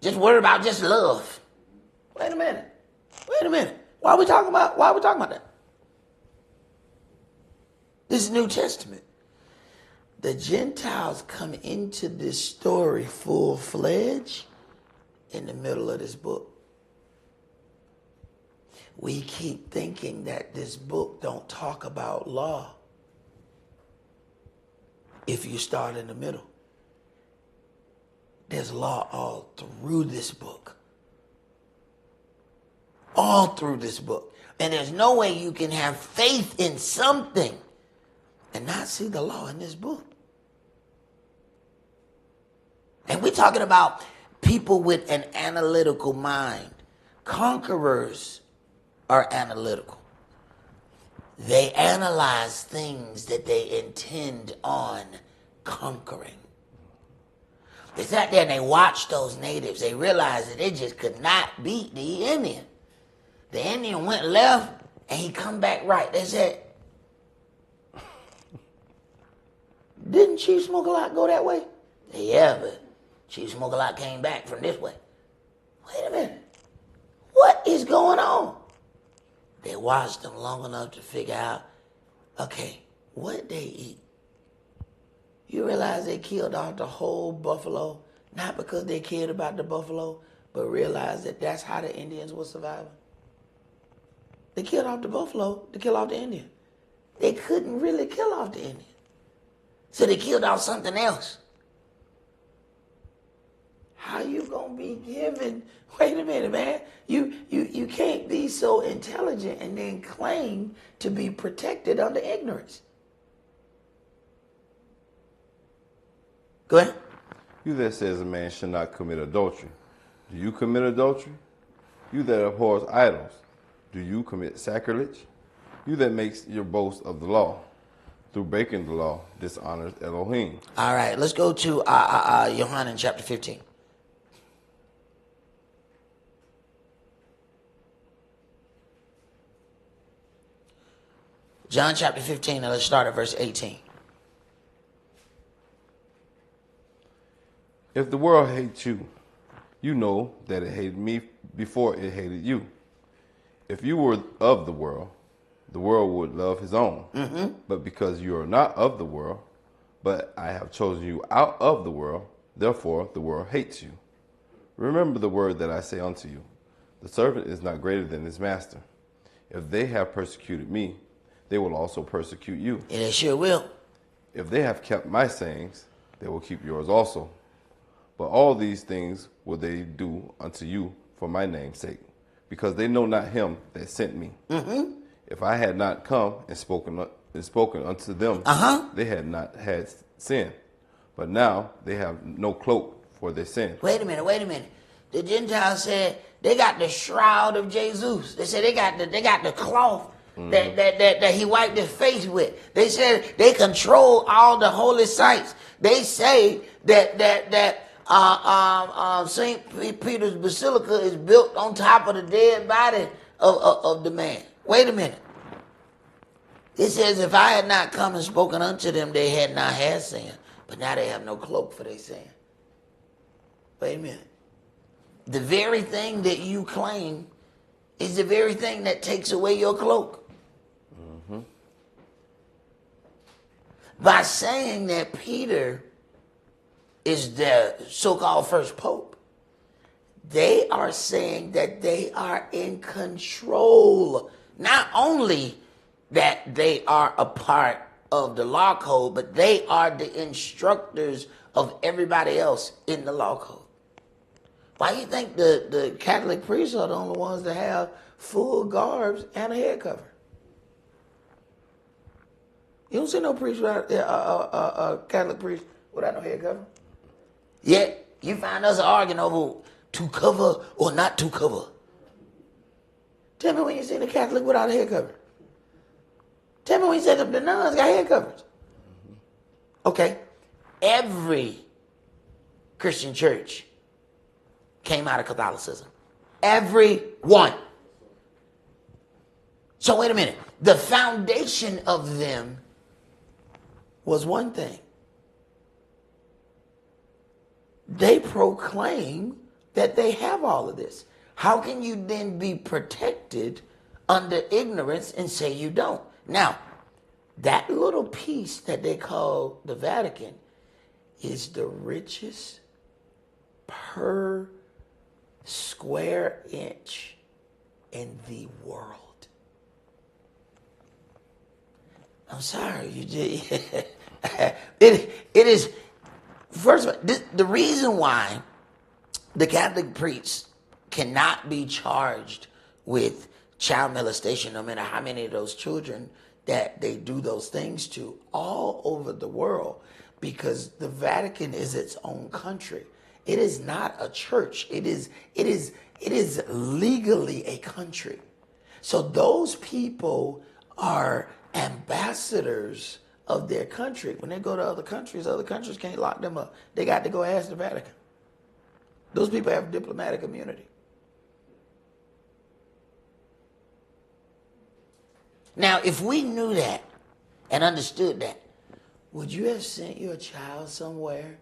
Just worry about just love. Wait a minute. Why are we talking about that? This is New Testament. The Gentiles come into this story full-fledged in the middle of this book. We keep thinking that this book don't talk about law if you start in the middle. There's law all through this book. All through this book. And there's no way you can have faith in something and not see the law in this book. And we're talking about people with an analytical mind. Conquerors are analytical. They analyze things that they intend on conquering. They sat there and they watched those natives. They realized that they just could not beat the Indian. The Indian went left and he come back right. They said, didn't Chief Smoke-a-Lot go that way? Yeah, but Chief Smoke-a-Lot came back from this way. Wait a minute. What is going on? They watched them long enough to figure out, okay, what they eat. You realize they killed off the whole buffalo, not because they cared about the buffalo, but realized that that's how the Indians were surviving. They killed off the buffalo to kill off the Indian. They couldn't really kill off the Indian. So they killed off something else. How you gonna be given? Wait a minute, man. You can't be so intelligent and then claim to be protected under ignorance. Go ahead. You that says a man should not commit adultery, do you commit adultery? You that abhors idols, do you commit sacrilege? You that makes your boast of the law, through breaking the law, dishonors Elohim. All right, let's go to Yohanan chapter 15. John chapter 15, and let's start at verse 18. If the world hates you, you know that it hated me before it hated you. If you were of the world would love his own. Mm-hmm. But because you are not of the world, but I have chosen you out of the world, therefore the world hates you. Remember the word that I say unto you. The servant is not greater than his master. If they have persecuted me, they will also persecute you. And they sure will. If they have kept my sayings, they will keep yours also. But all these things will they do unto you for my name's sake, because they know not him that sent me. Mm-hmm. If I had not come and spoken unto them, they had not had sin. But now they have no cloak for their sin. Wait a minute. The Gentiles said they got the shroud of Jesus. They said they got the cloth that he wiped his face with. They said they control all the holy sites. They say that St. Peter's Basilica is built on top of the dead body of the man. Wait a minute. It says, if I had not come and spoken unto them, they had not had sin. But now they have no cloak for their sin. Wait a minute. The very thing that you claim is the very thing that takes away your cloak. Mm-hmm. By saying that Peter is the so-called first pope, they are saying that they are in control. Not only that they are a part of the law code, but they are the instructors of everybody else in the law code. Why do you think the Catholic priests are the only ones that have full garbs and a head cover? You don't see no priest without Catholic priest without no head cover. Yet you find us arguing over to cover or not to cover. Tell me when you see the Catholic without a head cover. Tell me when you said the nuns got head covers. Okay, every Christian church came out of Catholicism. Every one. So wait a minute. The foundation of them was one thing. They proclaim that they have all of this. How can you then be protected under ignorance and say you don't? Now, that little piece that they call the Vatican is the richest per square inch in the world. I'm sorry, you just it is. First of all, the reason why the Catholic priests cannot be charged with child molestation, no matter how many of those children that they do those things to, all over the world, because the Vatican is its own country. It is not a church. It is legally a country. So those people are ambassadors of their country. When they go to other countries can't lock them up. They got to go ask the Vatican. Those people have diplomatic immunity. Now, if we knew that and understood that, would you have sent your child somewhere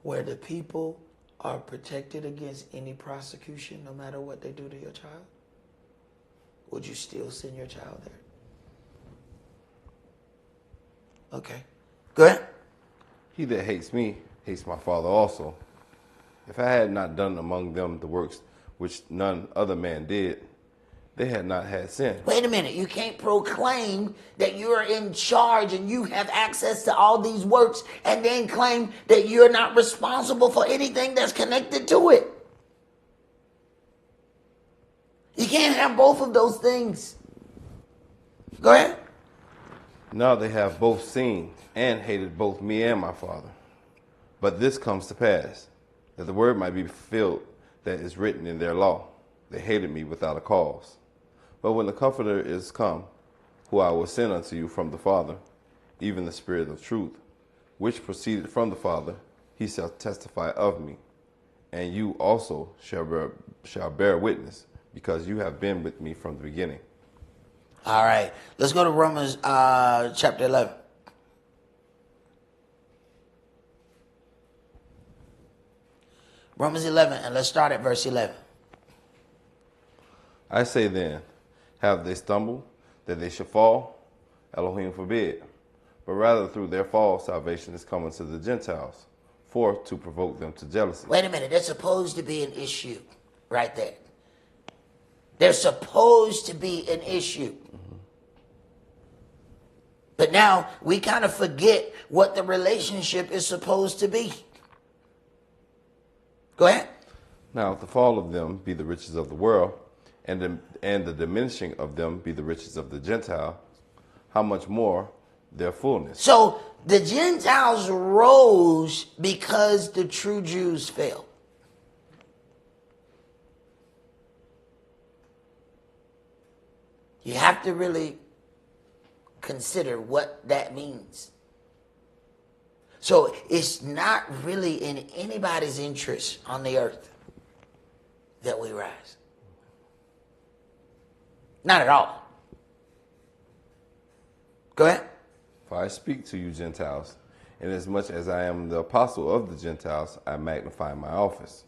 where the people are protected against any prosecution no matter what they do to your child? Would you still send your child there? Okay. Go ahead. He that hates me hates my Father also. If I had not done among them the works which none other man did, they had not had sin. Wait a minute. You can't proclaim that you're in charge and you have access to all these works and then claim that you're not responsible for anything that's connected to it. You can't have both of those things. Go ahead. Now they have both seen and hated both me and my Father. But this comes to pass, that the word might be fulfilled that is written in their law. They hated me without a cause. But when the Comforter is come, who I will send unto you from the Father, even the Spirit of truth, which proceeded from the Father, he shall testify of me. And you also shall bear witness, because you have been with me from the beginning. All right. Let's go to Romans chapter 11. Romans 11, and let's start at verse 11. I say then, have they stumbled, that they should fall? Elohim forbid. But rather through their fall, salvation is coming to the Gentiles, for to provoke them to jealousy. Wait a minute. There's supposed to be an issue right there. There's supposed to be an issue. But now we kind of forget what the relationship is supposed to be. Go ahead. Now, if the fall of them be the riches of the world, and the diminishing of them be the riches of the Gentile, how much more their fullness? So the Gentiles rose because the true Jews fell. You have to really consider what that means. So it's not really in anybody's interest on the earth that we rise. Not at all. Go ahead. For I speak to you Gentiles, inasmuch as I am the apostle of the Gentiles, I magnify my office.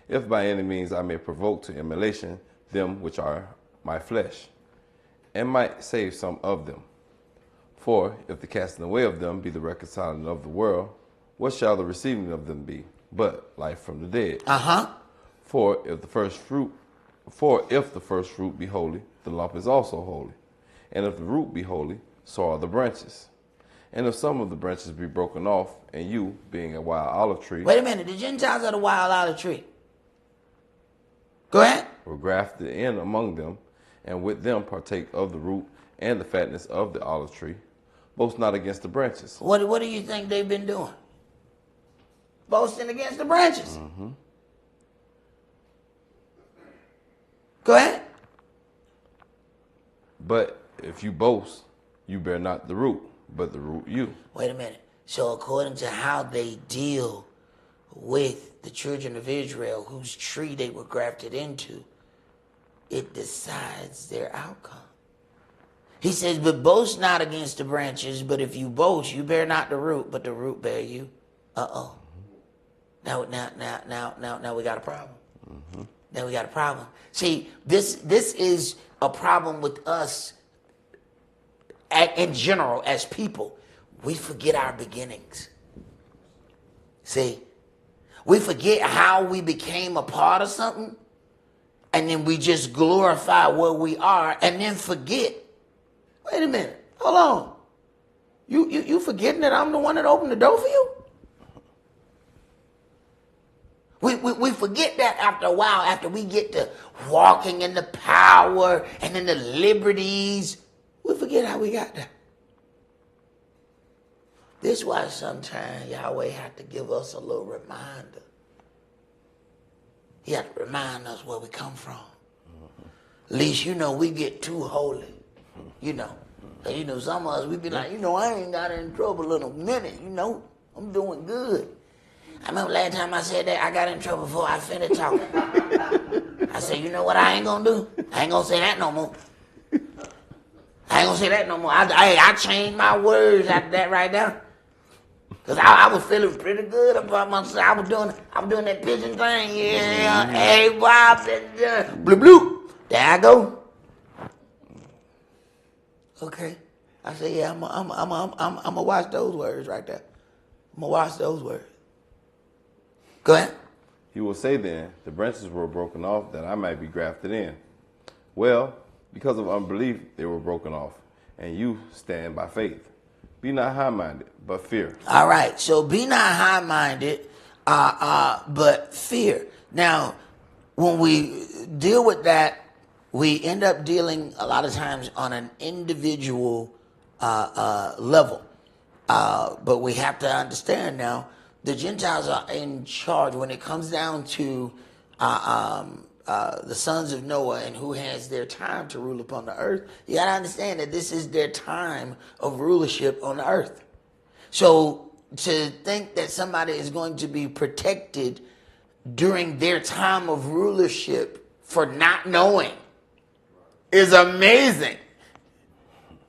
If by any means I may provoke to emulation them which are my flesh, and might save some of them. For if the casting away of them be the reconciling of the world, what shall the receiving of them be, but life from the dead? For if the first fruit be holy, the lump is also holy. And if the root be holy, so are the branches. And if some of the branches be broken off, and you, being a wild olive tree... Wait a minute, the Gentiles are the wild olive tree. Go ahead. ...were grafted in among them, and with them partake of the root and the fatness of the olive tree, boast not against the branches. What do you think they've been doing? Boasting against the branches. Go ahead. But if you boast, you bear not the root, but the root you. Wait a minute. So according to how they deal with the children of Israel, whose tree they were grafted into, it decides their outcome. He says, but boast not against the branches, but if you boast, you bear not the root, but the root bear you. Uh-oh. Now we got a problem. Now we got a problem. See, this is a problem with us in general as people. We forget our beginnings. See, we forget how we became a part of something, and then we just glorify where we are, and then forget. Wait a minute, hold on. You forgetting that I'm the one that opened the door for you? We forget that after a while, after we get to walking in the power and in the liberties, we forget how we got there. This is why sometimes Yahweh have to give us a little reminder. He have to remind us where we come from. At least, we get too holy. Some of us, we be like, I ain't got in trouble in a minute, I'm doing good. I remember last time I said that, I got in trouble before I finished talking. I said, you know what I ain't gonna do? I ain't gonna say that no more. I changed my words after that right now. Because I was feeling pretty good about myself. I was doing that pigeon thing. Yeah, hey, Bob, bloop, bloop. There I go. Okay. I said, yeah, I'm gonna watch those words right there. I'm gonna watch those words. Go ahead. He will say then, the branches were broken off that I might be grafted in. Well, because of unbelief they were broken off, and you stand by faith. Be not high-minded, but fear. All right, so be not high-minded, but fear. Now, when we deal with that, we end up dealing a lot of times on an individual level. But we have to understand now, the Gentiles are in charge when it comes down to the sons of Noah and who has their time to rule upon the earth. You got to understand that this is their time of rulership on the earth. So to think that somebody is going to be protected during their time of rulership for not knowing is amazing.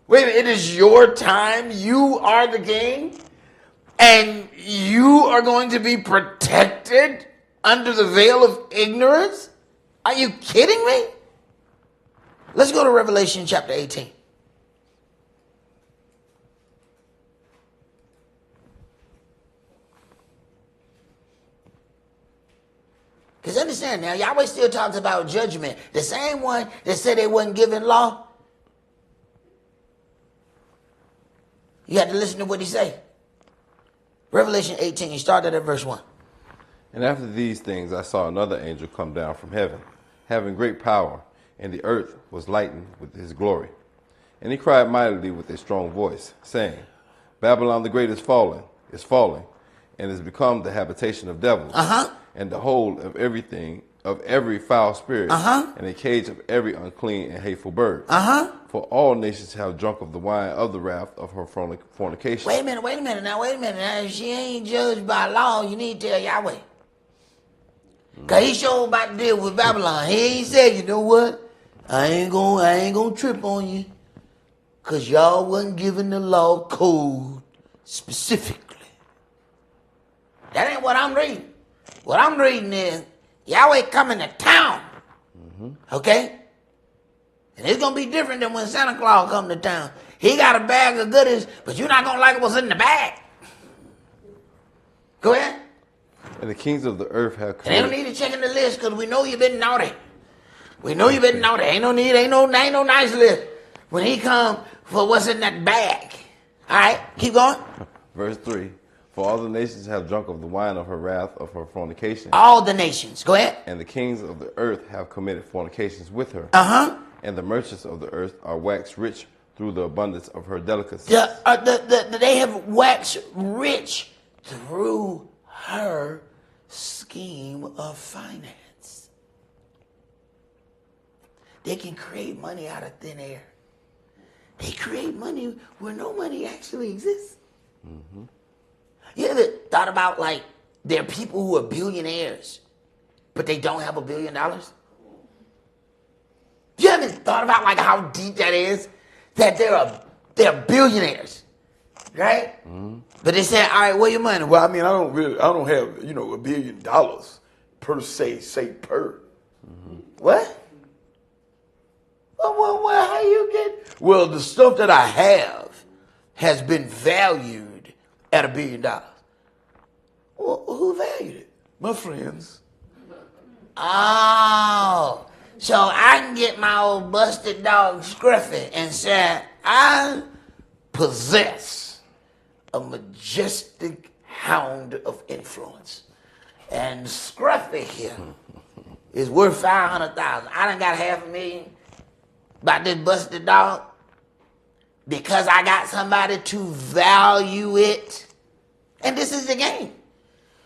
Wait a minute, it is your time. You are the king. And you are going to be protected under the veil of ignorance? Are you kidding me? Let's go to Revelation chapter 18. Because understand now, Yahweh still talks about judgment. The same one that said they wasn't given law. You have to listen to what he say. Revelation 18, he started at verse 1. And after these things I saw another angel come down from heaven, having great power, and the earth was lightened with his glory. And he cried mightily with a strong voice, saying, Babylon the great is falling, and is become the habitation of devils, and the hold of everything, of every foul spirit, and a cage of every unclean and hateful bird. For all nations have drunk of the wine of the wrath of her fornication. Wait a minute. Now, if she ain't judged by law, you need to tell Yahweh. Because he sure about to deal with Babylon. He ain't said, you know what? I ain't gonna trip on you. Because y'all wasn't given the law code specifically. That ain't what I'm reading. What I'm reading is Yahweh coming to town. Okay? And it's going to be different than when Santa Claus come to town. He got a bag of goodies, but you're not going to like what's in the bag. Go ahead. And the kings of the earth have committed. And they don't need to check in the list because we know you've been naughty. Ain't no nice list when he come for what's in that bag. All right, keep going. Verse 3. For all the nations have drunk of the wine of her wrath, of her fornication. All the nations. Go ahead. And the kings of the earth have committed fornications with her. And the merchants of the earth are waxed rich through the abundance of her delicacies. They have waxed rich through her scheme of finance. They can create money out of thin air. They create money where no money actually exists. You ever thought about, like, there are people who are billionaires, but they don't have $1 billion? You haven't thought about like how deep that is? That they're billionaires, right? Mm-hmm. But they say, all right, where your money? Well, I mean, I don't have, $1 billion per se, per. Mm-hmm. What? Well, how you get? Well, the stuff that I have has been valued at $1 billion. Well, who valued it? My friends. Oh, so I can get my old busted dog Scruffy and say, I possess a majestic hound of influence. And Scruffy here is worth $500,000. I done got $500,000 about this busted dog because I got somebody to value it. And this is the game.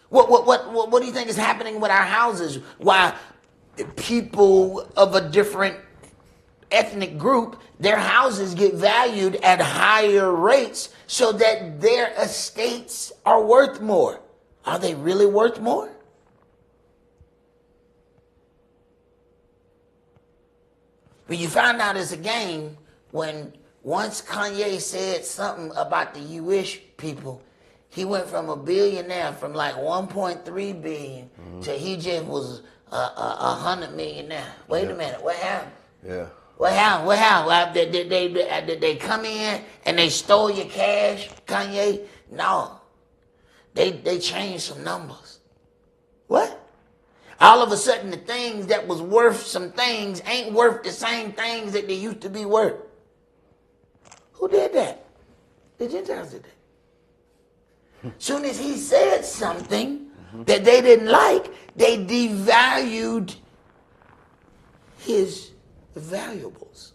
What do you think is happening with our houses? Why people of a different ethnic group, their houses get valued at higher rates so that their estates are worth more. Are they really worth more? But you find out it's a game when once Kanye said something about the Jewish people, he went from a billionaire from like 1.3 billion to he just was 100 million now. Wait a minute, what happened? Yeah. What happened? Did they come in and they stole your cash, Kanye? No. They changed some numbers. What? All of a sudden, the things that was worth some things ain't worth the same things that they used to be worth. Who did that? The Gentiles did that. Soon as he said something that they didn't like, they devalued his valuables.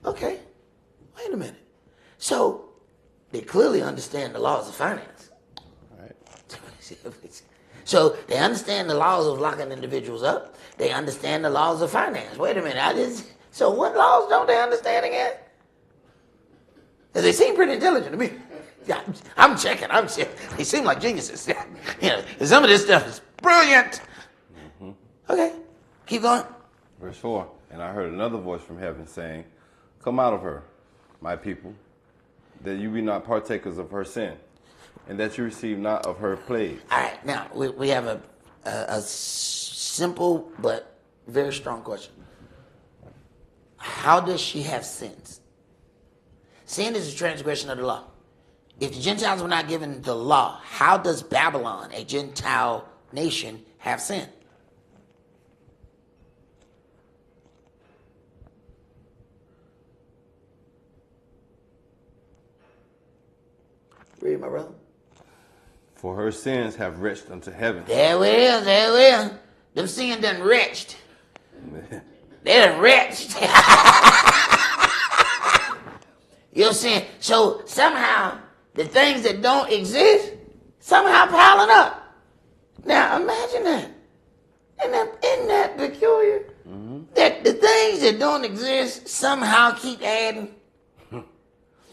Okay, wait a minute. So they clearly understand the laws of finance. All right. So they understand the laws of locking individuals up. They understand the laws of finance. Wait a minute, so what laws don't they understand again? Because they seem pretty intelligent to me. Yeah, I'm checking. They seem like geniuses. Some of this stuff is brilliant. Mm-hmm. Okay, keep going. Verse 4, and I heard another voice from heaven saying, come out of her, my people, that you be not partakers of her sin, and that you receive not of her plagues. All right, now we have a simple but very strong question. How does she have sins? Sin is a transgression of the law. If the Gentiles were not given the law, how does Babylon, a Gentile nation, have sin? Read, my brother. For her sins have reached unto heaven. There we is. Them sins done reached. They done reached. You know what I'm saying? So somehow the things that don't exist somehow piling up. Now imagine that. Isn't that peculiar? Mm-hmm. That the things that don't exist somehow keep adding.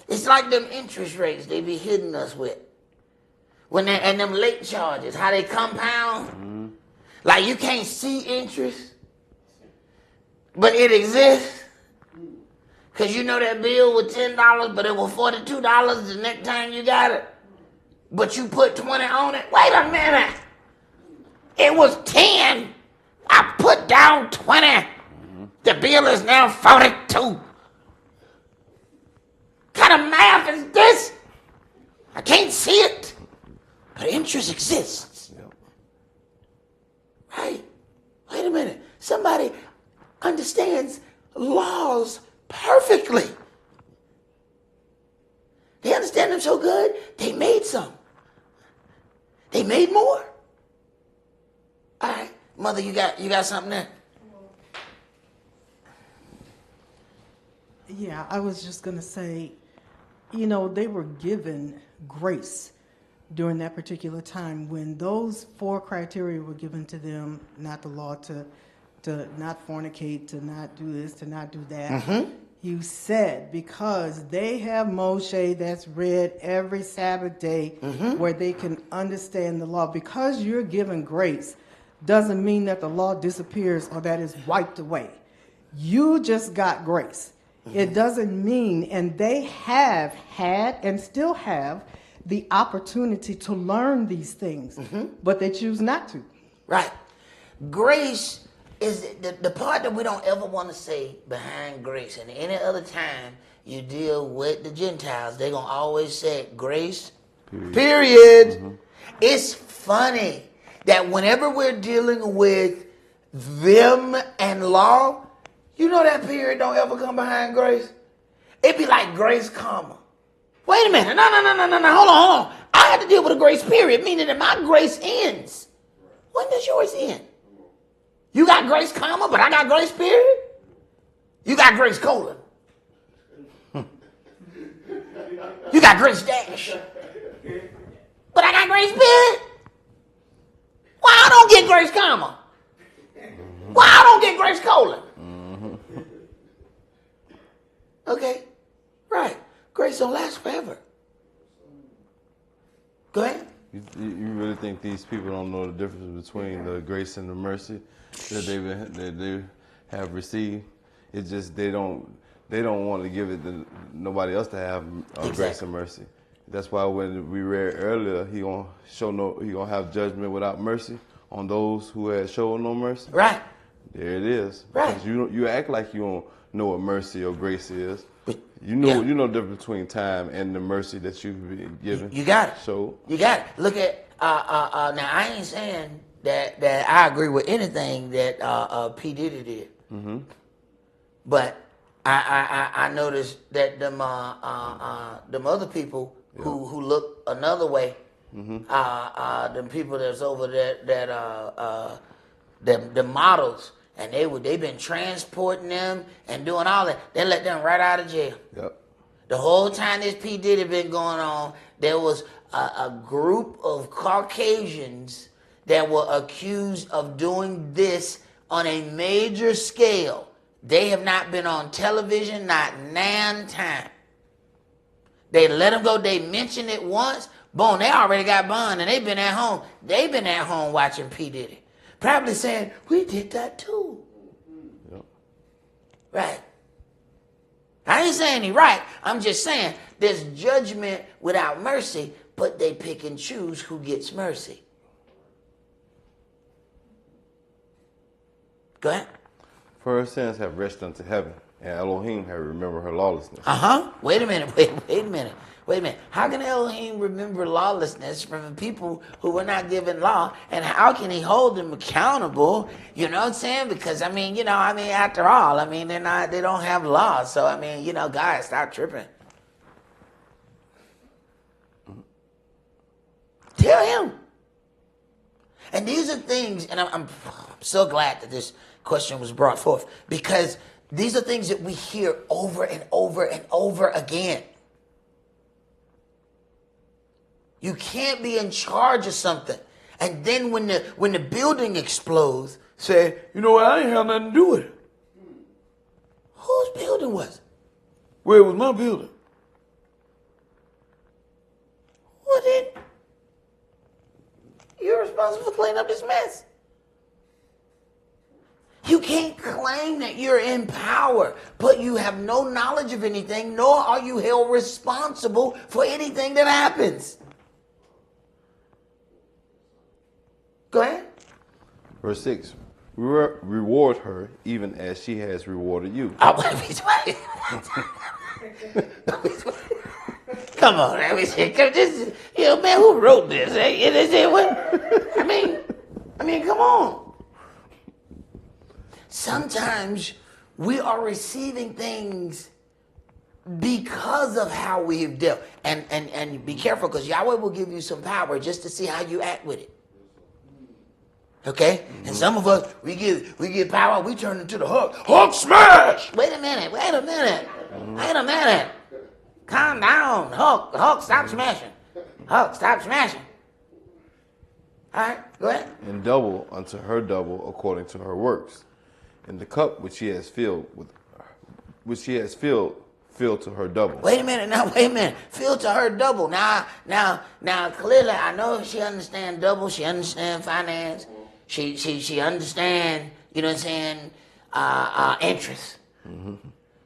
It's like them interest rates they be hitting us with. And them late charges, how they compound. Mm-hmm. Like you can't see interest, but it exists. Because you know that bill was $10, but it was $42 the next time you got it. But you put 20 on it. Wait a minute. It was 10. I put down 20. Mm-hmm. The bill is now 42. What kind of math is this? I can't see it. But interest exists. Yep. Right? Wait a minute. Somebody understands laws perfectly. They understand them so good, they made some. They made more. All right, Mother, you got something there? Yeah, I was just going to say, they were given grace during that particular time when those 4 criteria were given to them, not the law to not fornicate, to not do this, to not do that. Mm-hmm. You said because they have Moshe that's read every Sabbath day where they can understand the law. Because you're given grace doesn't mean that the law disappears or that it's wiped away. You just got grace. It doesn't mean, and they have had and still have the opportunity to learn these things, but they choose not to. Right. Grace is the part that we don't ever want to say behind grace. And any other time you deal with the Gentiles, they're going to always say grace, period. It's funny that whenever we're dealing with them and law, you know that period don't ever come behind grace. It be like grace, comma. Wait a minute. No. Hold on. I had to deal with a grace period, meaning that my grace ends. When does yours end? You got grace, comma, but I got grace, period? You got grace, colon. You got grace, dash. But I got grace, period? Why I don't get grace, comma? Why I don't get grace, colon? Okay, right. Grace don't last forever. Go ahead. You really think these people don't know the difference between the grace and the mercy that they have received? It's just they don't want to give it to nobody else to have grace and mercy. That's why when we read earlier, he gonna have judgment without mercy on those who had shown no mercy. Right. There it is. Right. Because you act like you don't know what mercy or grace is. You know the difference between time and the mercy that you've been given. You got it. So you got it. Look at now. I ain't saying that I agree with anything that P Diddy did, but I noticed that them other people who look another way, them people that's over there the models. And they been transporting them and doing all that. They let them right out of jail. Yep. The whole time this P. Diddy been going on, there was a group of Caucasians that were accused of doing this on a major scale. They have not been on television, not 9 times. They let them go. They mentioned it once. Boom, they already got bond and they've been at home. They've been at home watching P. Diddy. Probably saying, we did that too. Yep. Right. I ain't saying he right. I'm just saying there's judgment without mercy, but they pick and choose who gets mercy. Go ahead. For her sins have reached unto heaven, and Elohim have remembered her lawlessness. Wait a minute. Wait a minute. How can Elohim remember lawlessness from people who were not given law? And how can he hold them accountable? You know what I'm saying? Because, after all, they don't have law. So, guys, stop tripping. Tell him. And these are things, and I'm so glad that this question was brought forth, because these are things that we hear over and over and over again. You can't be in charge of something, and then when the building explodes, say, you know what, I ain't have nothing to do with it. Whose building was it? Well, it was my building. Well, then, you're responsible for cleaning up this mess. You can't claim that you're in power, but you have no knowledge of anything, nor are you held responsible for anything that happens. Go ahead. Verse 6, reward her even as she has rewarded you. Come on, let me see. This, man, who wrote this? Come on. Sometimes we are receiving things because of how we have dealt. And be careful, because Yahweh will give you some power just to see how you act with it. Okay? And some of us, we get power, we turn into the Hulk smash! Wait a minute. Calm down. Hulk, stop smashing. Hulk, stop smashing. All right, go ahead. And double unto her double according to her works. In the cup which she has filled which she has filled to her double. Wait a minute. Filled to her double. Now, clearly, I know she understands double. She understands finance. She understands, you know what I'm saying, interest. Mm-hmm.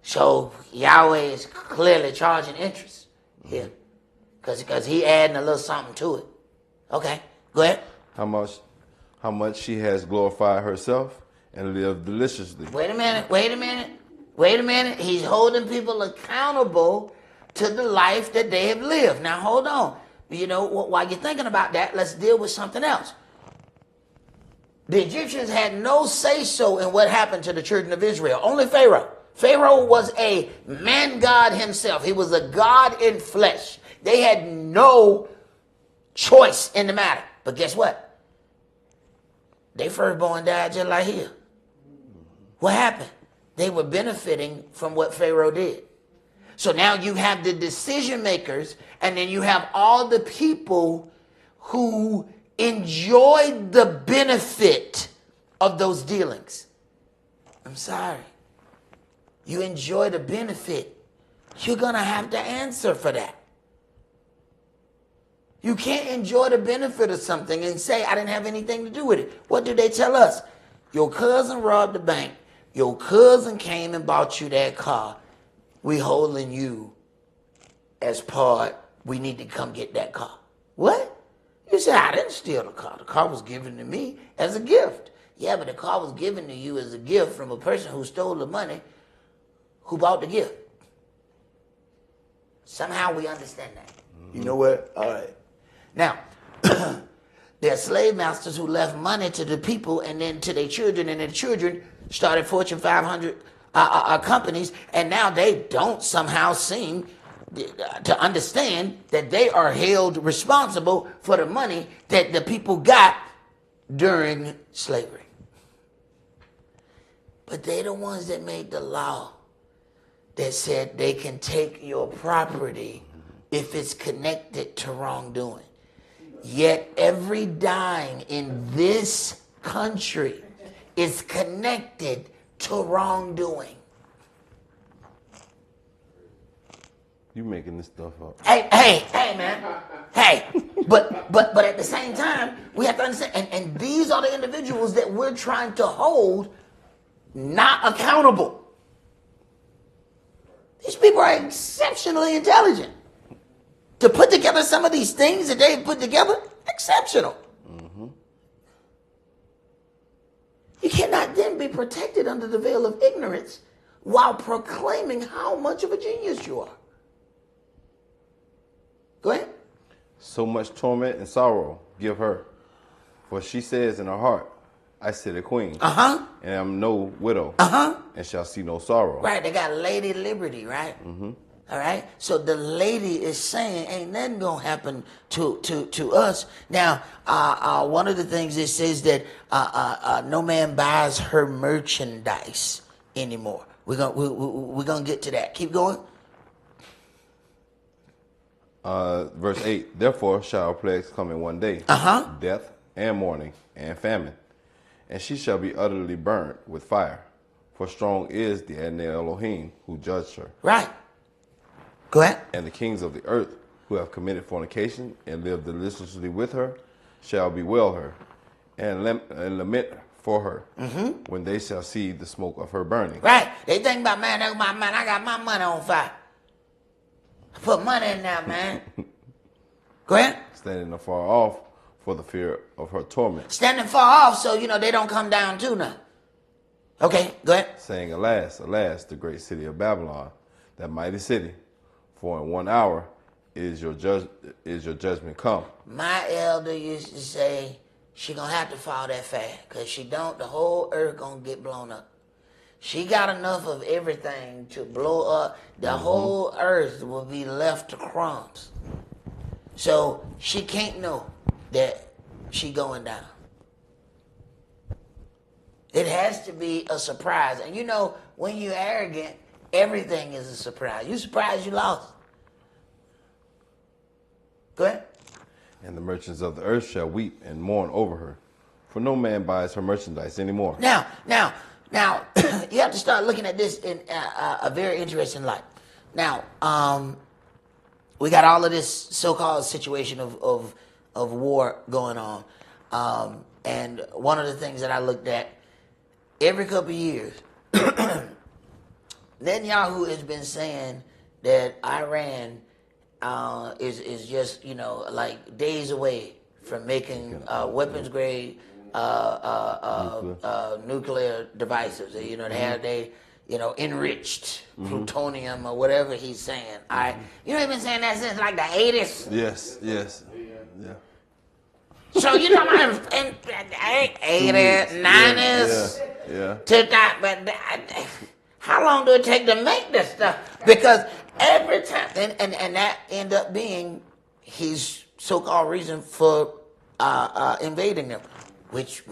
So Yahweh is clearly charging interest here. Because he adding a little something to it. Okay, go ahead. How much she has glorified herself and lived deliciously. Wait a minute. He's holding people accountable to the life that they have lived. Now, hold on. You know, while you're thinking about that, let's deal with something else. The Egyptians had no say-so in what happened to the children of Israel. Only Pharaoh. Pharaoh was a man-god himself. He was a god in flesh. They had no choice in the matter. But guess what? Their firstborn died just like here. What happened? They were benefiting from what Pharaoh did. So now you have the decision makers, and then you have all the people who enjoyed the benefit of those dealings. I'm sorry. You enjoy the benefit. You're going to have to answer for that. You can't enjoy the benefit of something and say, I didn't have anything to do with it. What do they tell us? Your cousin robbed the bank. Your cousin came and bought you that car. We holding you as part. We need to come get that car. What? You said, I didn't steal the car. The car was given to me as a gift. Yeah, but the car was given to you as a gift from a person who stole the money, who bought the gift. Somehow we understand that. You know what? All right. Now, there are slave masters who left money to the people and then to their children, and their children started Fortune 500 companies, and now they don't somehow seem to understand that they are held responsible for the money that the people got during slavery. But they're the ones that made the law that said they can take your property if it's connected to wrongdoing. Yet every dime in this country is connected to wrongdoing. You making this stuff up. Hey, man. Hey, but at the same time, we have to understand, and these are the individuals that we're trying to hold not accountable. These people are exceptionally intelligent. To put together some of these things that they've put together, exceptional. Mm-hmm. You cannot then be protected under the veil of ignorance while proclaiming how much of a genius you are. Go ahead. So much torment and sorrow give her. For she says in her heart, I sit a queen. And am no widow. And shall see no sorrow. Right, they got Lady Liberty, right? Mm-hmm. All right, so the lady is saying, ain't nothing gonna happen to us. Now, one of the things it says that no man buys her merchandise anymore. We're gonna get to that. Keep going. Verse 8, therefore shall plagues come in one day, death and mourning and famine, and she shall be utterly burnt with fire, for strong is the Adonai Elohim who judged her. Right. Go ahead. And the kings of the earth who have committed fornication and lived deliciously with her shall bewail her and lament for her when they shall see the smoke of her burning. Right. They think about, man, I got my money on fire. I put money in there, man. Go ahead. Standing afar off for the fear of her torment. Standing far off so, they don't come down too now. Okay, go ahead. Saying, alas, alas, the great city of Babylon, that mighty city, for in 1 hour is your judgment come. My elder used to say she gonna have to fall that fast, because she don't, the whole earth gonna get blown up. She got enough of everything to blow up. The whole earth will be left to crumbs. So she can't know that she going down. It has to be a surprise. And when you're arrogant, everything is a surprise. You surprised you lost. Go ahead. And the merchants of the earth shall weep and mourn over her, for no man buys her merchandise anymore. Now, Now, you have to start looking at this in a very interesting light. Now, we got all of this so-called situation of war going on. And one of the things that I looked at, every couple of years, Netanyahu has been saying that Iran is just, like days away from making weapons grade nuclear devices. They have enriched plutonium or whatever he's saying. He's been saying that since like the 80s. Yes. Yeah. So you know, in 80s, 90s, Yeah. 2000, but how long do it take to make this stuff? Because every time, and that end up being his so-called reason for invading them, which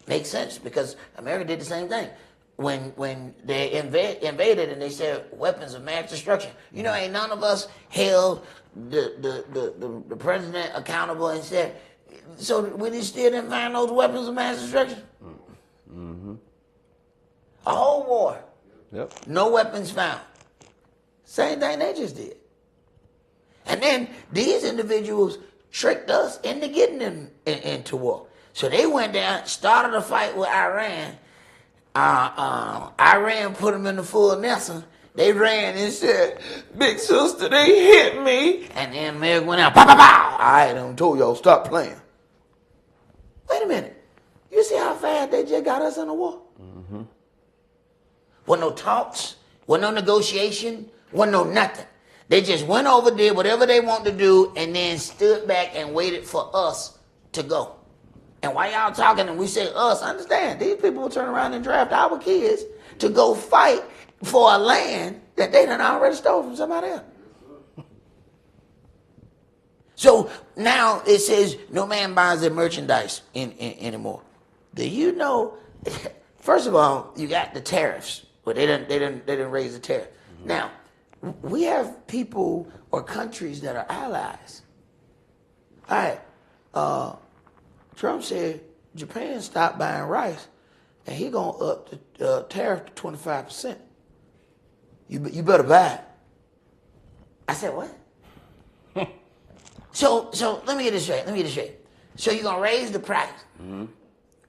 makes sense because America did the same thing. When they invaded and they said weapons of mass destruction, ain't none of us held the president accountable and said, so when he still didn't find those weapons of mass destruction? Mm-hmm. A whole war. Yep. No weapons found. Same thing they just did. And then these individuals tricked us into getting them into war. So they went down, started a fight with Iran. Iran put them in the full Nelson. They ran and said, "Big sister, they hit me." And then America went out, pow, pow, pow. I done told y'all, stop playing. Wait a minute. You see how fast they just got us in a war? Mm-hmm. Wasn't no talks, wasn't no negotiation, wasn't no nothing. They just went over, did whatever they wanted to do, and then stood back and waited for us to go. And while y'all talking and we say us, understand, these people will turn around and draft our kids to go fight for a land that they done already stole from somebody else. So now it says no man buys their merchandise anymore. Do you know, first of all, you got the tariffs. Well, they didn't raise the tariff. Mm-hmm. Now, we have people or countries that are allies. All right. Trump said Japan stopped buying rice, and he gonna up the tariff to 25%. You better buy it. I said what? So let me get this straight. So you're gonna raise the price, mm-hmm.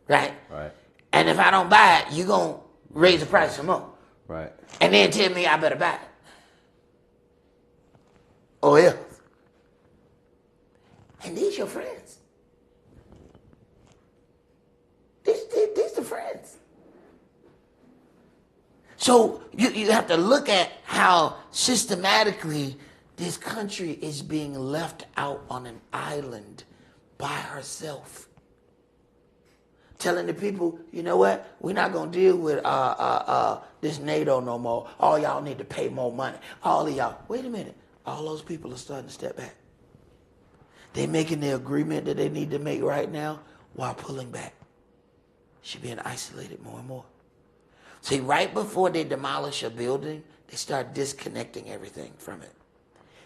Right? Right. And if I don't buy it, you gonna raise the price some more. Right. And then tell me I better buy it. Oh yeah. And these your friends. These the friends. So you have to look at how systematically this country is being left out on an island by herself. Telling the people, you know what? We're not going to deal with this NATO no more. All y'all need to pay more money. All of y'all. Wait a minute. All those people are starting to step back. They're making the agreement that they need to make right now while pulling back. She's being isolated more and more. See, right before they demolish a building, they start disconnecting everything from it.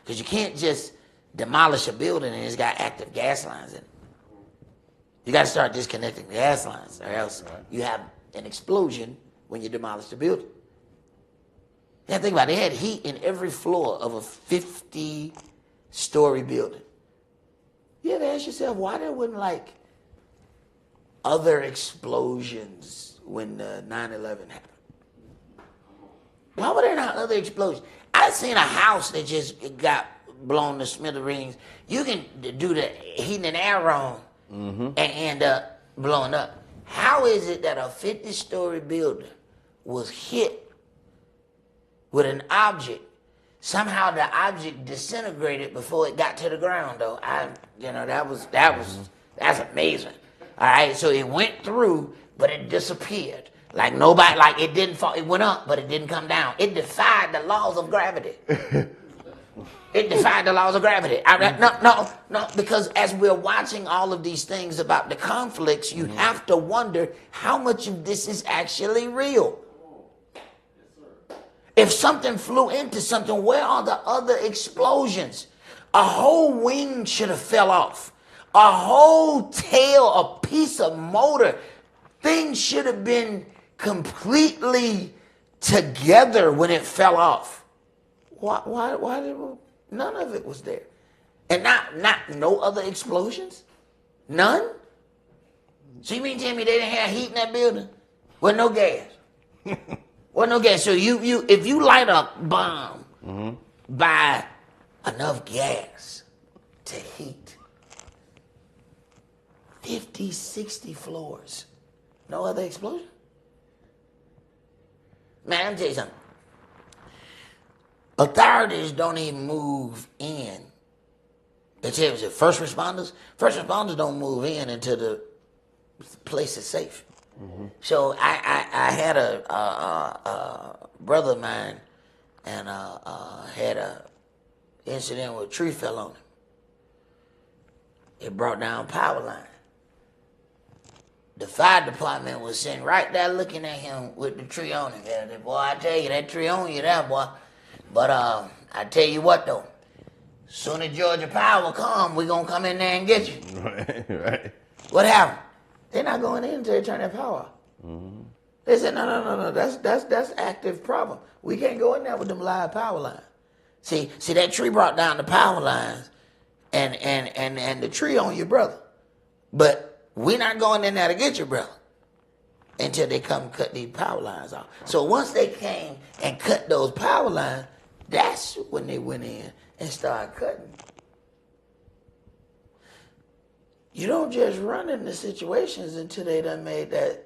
Because you can't just demolish a building and it's got active gas lines in it. You got to start disconnecting the gas lines, or else you have an explosion when you demolish the building. You have to think about it. They had heat in every floor of a 50-story building. You ever ask yourself why there wasn't like other explosions when 9/11 happened? Why were there not other explosions? I've seen a house that just got blown to smithereens. You can do the heating and air on and end up blowing up. How is it that a 50-story building was hit with an object? Somehow the object disintegrated before it got to the ground, though. That's amazing. All right, so it went through, but it disappeared. Like nobody, like it didn't fall. It went up, but it didn't come down. It defied the laws of gravity. It defied the laws of gravity. No, because as we're watching all of these things about the conflicts, you have to wonder how much of this is actually real. If something flew into something, where are the other explosions? A whole wing should have fell off. A whole tail, a piece of motor. Things should have been completely together when it fell off. Why did none of it was there? And not no other explosions? None? So you mean tell me they didn't have heat in that building? With no gas? With no gas. So you if you light a bomb by enough gas to heat 50, 60 floors, no other explosion? Man, let me tell you something. Authorities don't even move in. They tell you, first responders don't move in until the place is safe. So I had a brother of mine and had a incident where a tree fell on him. It brought down power line. The fire department was sitting right there looking at him with the tree on him. Yeah, boy, I tell you, that tree on you there, boy. But I tell you what though, soon as Georgia Power come, we gonna come in there and get you. Right. What happened? They're not going in until they turn that power off. They said, no, that's active problem. We can't go in there with them live power lines. See, that tree brought down the power lines and the tree on your brother. But we're not going in there to get your brother until they come cut these power lines off. So once they came and cut those power lines, that's when they went in and started cutting. You don't just run into situations until they done made that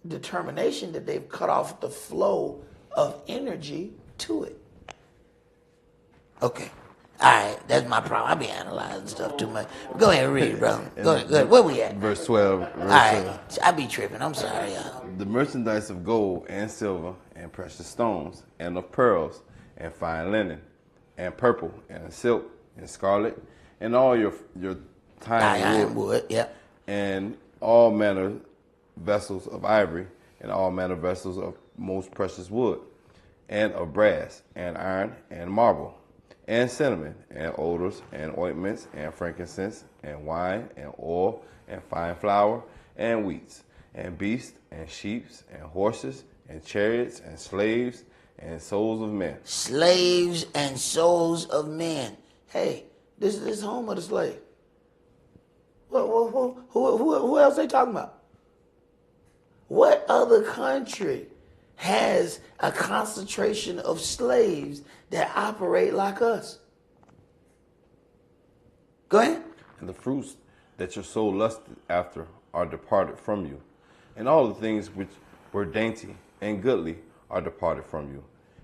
determination that they've cut off the flow of energy to it. Okay. All right. That's my problem. I be analyzing stuff too much. Go ahead and read it, bro. Go ahead. Where we at? Verse 12. All right. I be tripping. I'm sorry, y'all. The merchandise of gold and silver and precious stones and of pearls and fine linen and purple and silk and scarlet and all your iron wood, yep. And all manner vessels of ivory, and all manner vessels of most precious wood, and of brass, and iron, and marble, and cinnamon, and odors, and ointments, and frankincense, and wine, and oil, and fine flour, and wheats, and beasts, and sheep, and horses, and chariots, and slaves, and souls of men. Slaves and souls of men. Hey, this is home of the slave. Who else they talking about? What other country has a concentration of slaves that operate like us? Go ahead. And the fruits that your soul lusted after are departed from you, and all the things which were dainty and goodly are departed from you,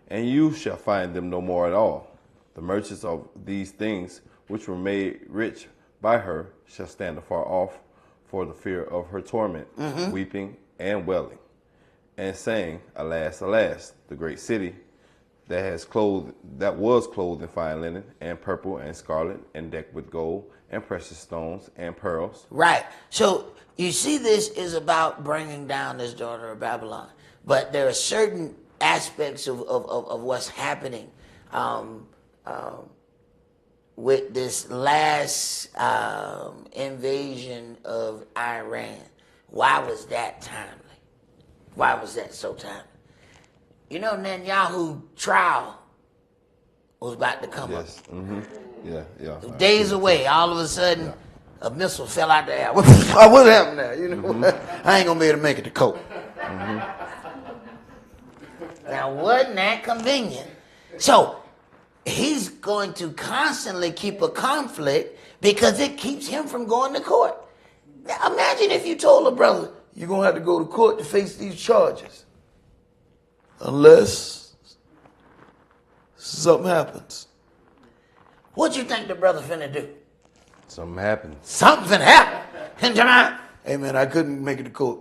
and you shall find them no more at all. The merchants of these things which were made rich by her shall stand afar off for the fear of her torment, weeping and wailing, and saying, Alas, alas, the great city that was clothed in fine linen, and purple and scarlet, and decked with gold, and precious stones, and pearls. Right. So you see, this is about bringing down this daughter of Babylon. But there are certain aspects of what's happening with this last invasion of Iran. Why was that timely? Why was that so timely? You know, Netanyahu trial was about to come up. Mm-hmm. Yeah. Days away, all of a sudden, a missile fell out the air. What happened there? You know, I ain't gonna be able to make it to court. Now, wasn't that convenient? So he's going to constantly keep a conflict because it keeps him from going to court. Now, imagine if you told a brother, you're going to have to go to court to face these charges. Unless something happens. What you think the brother finna do? Something happened. Something happened. Hey man, I couldn't make it to court.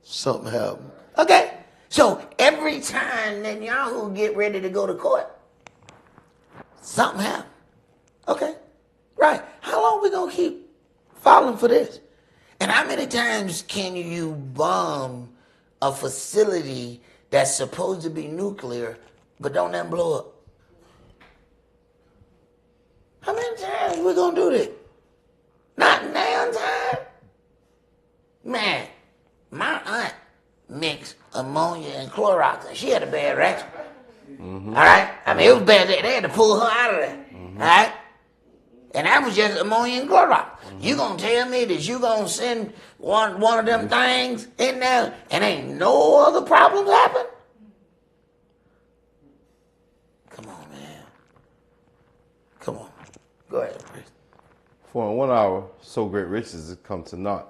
Something happened. Okay. So every time Netanyahu get ready to go to court, something happened. Okay. Right. How long we gonna keep falling for this? And how many times can you bomb a facility that's supposed to be nuclear, but don't let them blow up? How many times we gonna do this? Not now time. Man, my aunt met ammonia and Clorox, and she had a bad reaction. All right? I mean, it was bad. They had to pull her out of there. All right? And that was just ammonia and Clorox. You gonna tell me that you gonna send one of them things in there and ain't no other problems happen? Come on, man. Come on. Go ahead, Chris. For in 1 hour, so great riches has come to naught.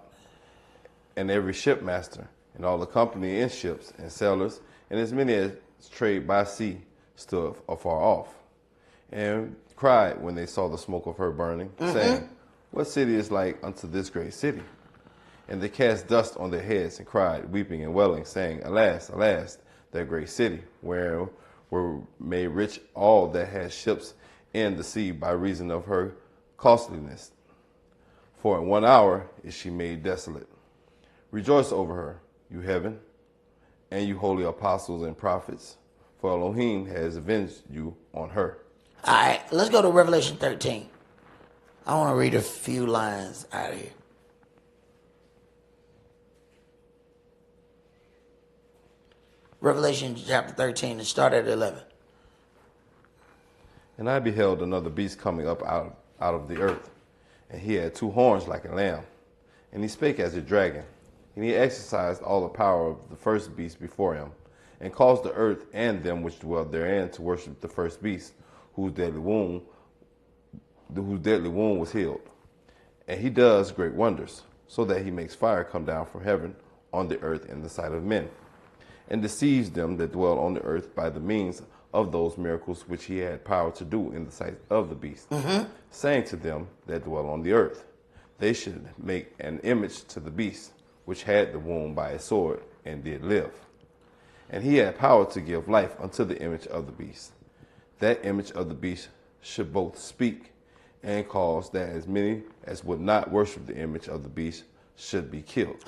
And every shipmaster, and all the company in ships, and sailors, and as many as trade by sea, stood afar off, and cried when they saw the smoke of her burning, saying, what city is like unto this great city? And they cast dust on their heads, and cried, weeping and wailing, saying, alas, alas, that great city, where were made rich all that had ships in the sea by reason of her costliness. For in 1 hour is she made desolate. Rejoice over her, you heaven, and you holy apostles and prophets, for Elohim has avenged you on her. All right, let's go to Revelation 13. I want to read a few lines out of here. Revelation chapter 13, and start at 11. And I beheld another beast coming up out of the earth, and he had 2 horns like a lamb, and he spake as a dragon, and he exercised all the power of the first beast before him, and caused the earth and them which dwell therein to worship the first beast, whose deadly wound was healed. And he does great wonders, so that he makes fire come down from heaven on the earth in the sight of men, and deceives them that dwell on the earth by the means of those miracles which he had power to do in the sight of the beast, saying to them that dwell on the earth, they should make an image to the beast, which had the wound by a sword, and did live. And he had power to give life unto the image of the beast. That image of the beast should both speak, and cause that as many as would not worship the image of the beast should be killed.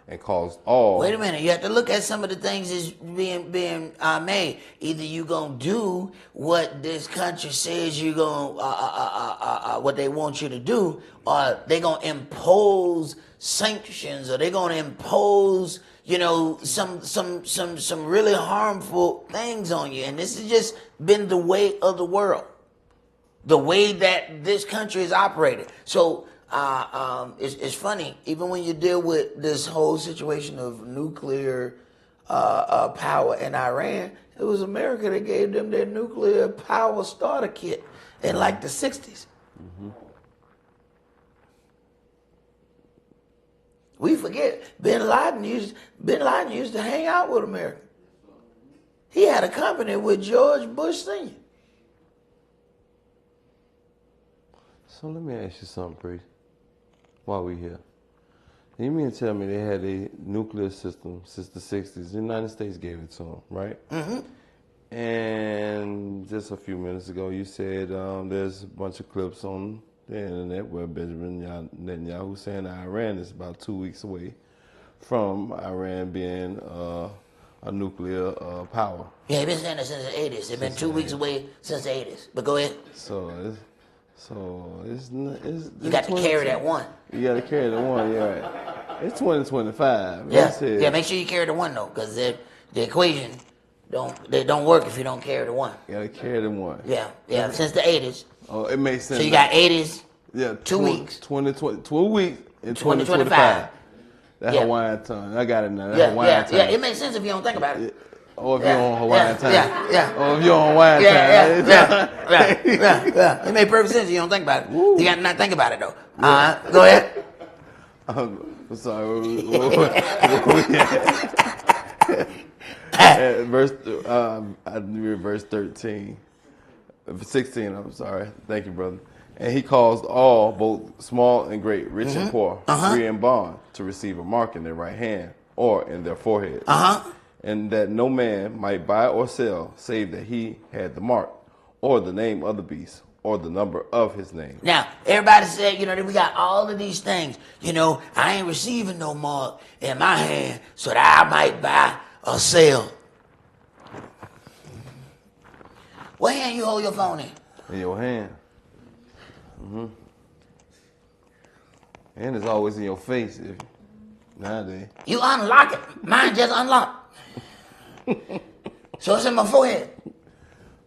And caused all. Wait a minute, you have to look at some of the things that's being made. Either you gonna do what this country says you gonna what they want you to do, or they gonna impose sanctions, or they gonna impose some really harmful things on you. And this has just been the way of the world, the way that this country is operated. So it's funny, even when you deal with this whole situation of nuclear power in Iran, it was America that gave them their nuclear power starter kit in like the 60s. We forget Bin Laden used to hang out with America. He had a company with George Bush Sr. So let me ask you something, Priest, while we here. You mean to tell me they had a nuclear system since the 60s? The United States gave it to them, right? And just a few minutes ago, you said there's a bunch of clips on the internet where Benjamin Netanyahu saying Iran is about 2 weeks away from Iran being a nuclear power. Yeah, they've been saying that since the 80s. They've been 2 weeks away since the 80s. But go ahead. So it's You got to carry that one. You got to carry the one, yeah. Right. It's 2025. Yeah, make sure you carry the one though, because the equation don't work if you don't carry the one. You got to carry the one. Yeah, since the 80s. Oh, it makes sense. So you got 80s. Yeah, 2 weeks. 2 weeks in 2025. That Hawaiian time. I got it now. Hawaiian time. Yeah, it makes sense if you don't think about it. Or if you're on Hawaiian time. Yeah. Or if you're on Hawaiian time. Yeah. It made perfect sense if you don't think about it. Woo. You got to not think about it though. Go ahead. I'm sorry. Verse 13. 16, I'm sorry. Thank you, brother. And he caused all, both small and great, rich and poor, free and bond, to receive a mark in their right hand or in their forehead. And that no man might buy or sell, save that he had the mark, or the name of the beast, or the number of his name. Now, everybody said, that we got all of these things. I ain't receiving no mark in my hand so that I might buy or sell. What hand you hold your phone in? In your hand. And it's always in your face nowadays. You unlock it. Mine just unlocked. So it's in my forehead.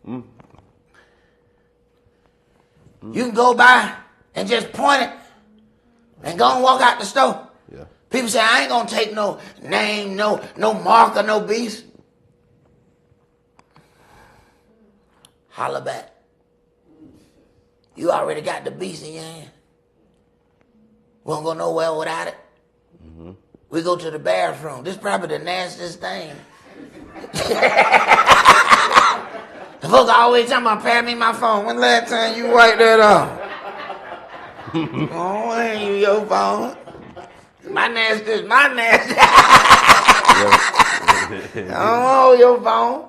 You can go by and just point it and go and walk out the store. Yeah. People say, I ain't gonna take no name, no mark or no beast. Holla back. You already got the beast in your hand. We don't go nowhere without it. Mm-hmm. We go to the bathroom. This is probably the nastiest thing. The folks always talking about, pass me my phone. When the last time you wiped that off? Oh, ain't you your phone? My nasty is my nasty. I don't hold your phone.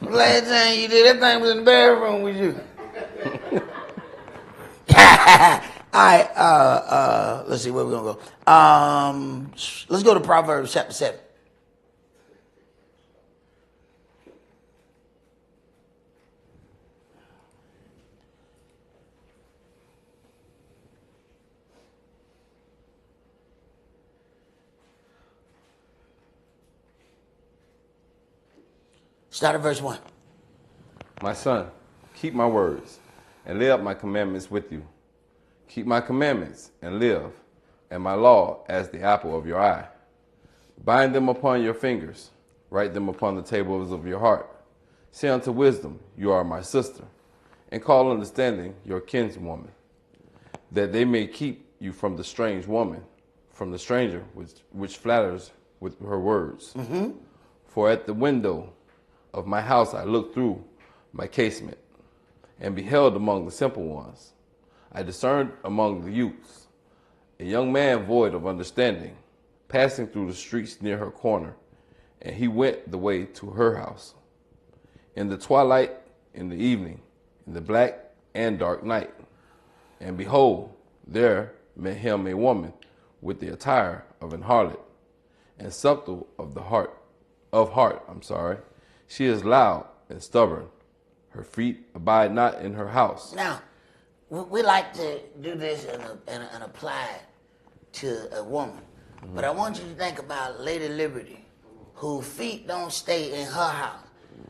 Last time you did, that thing was in the bathroom with you. All right, let's see where we're going to go. Let's go to Proverbs chapter 7. Start at verse 1. My son, keep my words and lay up my commandments with you. Keep my commandments and live, and my law as the apple of your eye. Bind them upon your fingers, write them upon the tables of your heart. Say unto wisdom, you are my sister, and call understanding your kinswoman, that they may keep you from the strange woman, from the stranger which flatters with her words. Mm-hmm. For at the window of my house I looked through my casement, and beheld among the simple ones. I discerned among the youths a young man void of understanding, passing through the streets near her corner, and he went the way to her house. In the twilight, in the evening, in the black and dark night. And behold, there met him a woman with the attire of an harlot, and subtle of heart. She is loud and stubborn. Her feet abide not in her house. Now, we like to do this and apply it to a woman. Mm-hmm. But I want you to think about Lady Liberty, whose feet don't stay in her house.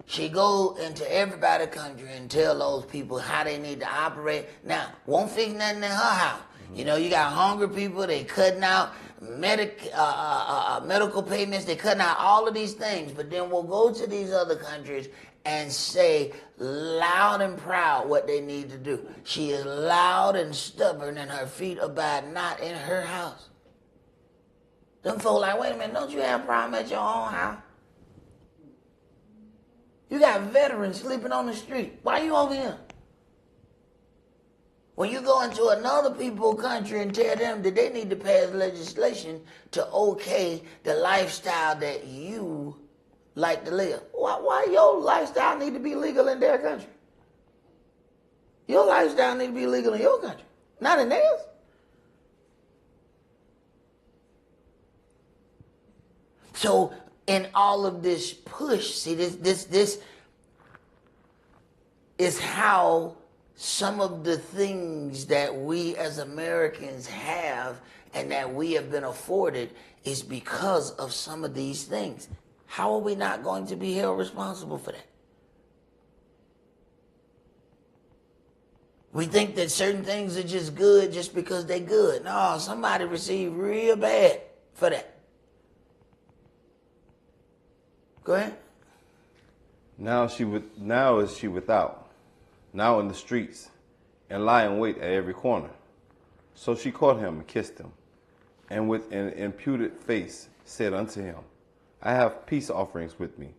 She go into everybody's country and tell those people how they need to operate. Now, won't fix nothing in her house. Mm-hmm. You know, you got hungry people, they cutting out medical payments, they cutting out all of these things. But then we'll go to these other countries and say loud and proud what they need to do. She is loud and stubborn, and her feet abide not in her house. Them folks like, wait a minute, don't you have a problem at your own house? You got veterans sleeping on the street. Why you over here? When you go into another people's country and tell them that they need to pass legislation to okay the lifestyle that you like to live. Why your lifestyle need to be legal in their country? Your lifestyle need to be legal in your country, not in theirs. So in all of this push, see, this is how some of the things that we as Americans have and that we have been afforded is because of some of these things. How are we not going to be held responsible for that? We think that certain things are just good just because they're good. No, somebody received real bad for that. Go ahead. Now is she without, now in the streets, and lie in wait at every corner. So she caught him and kissed him, and with an imputed face said unto him, I have peace offerings with me.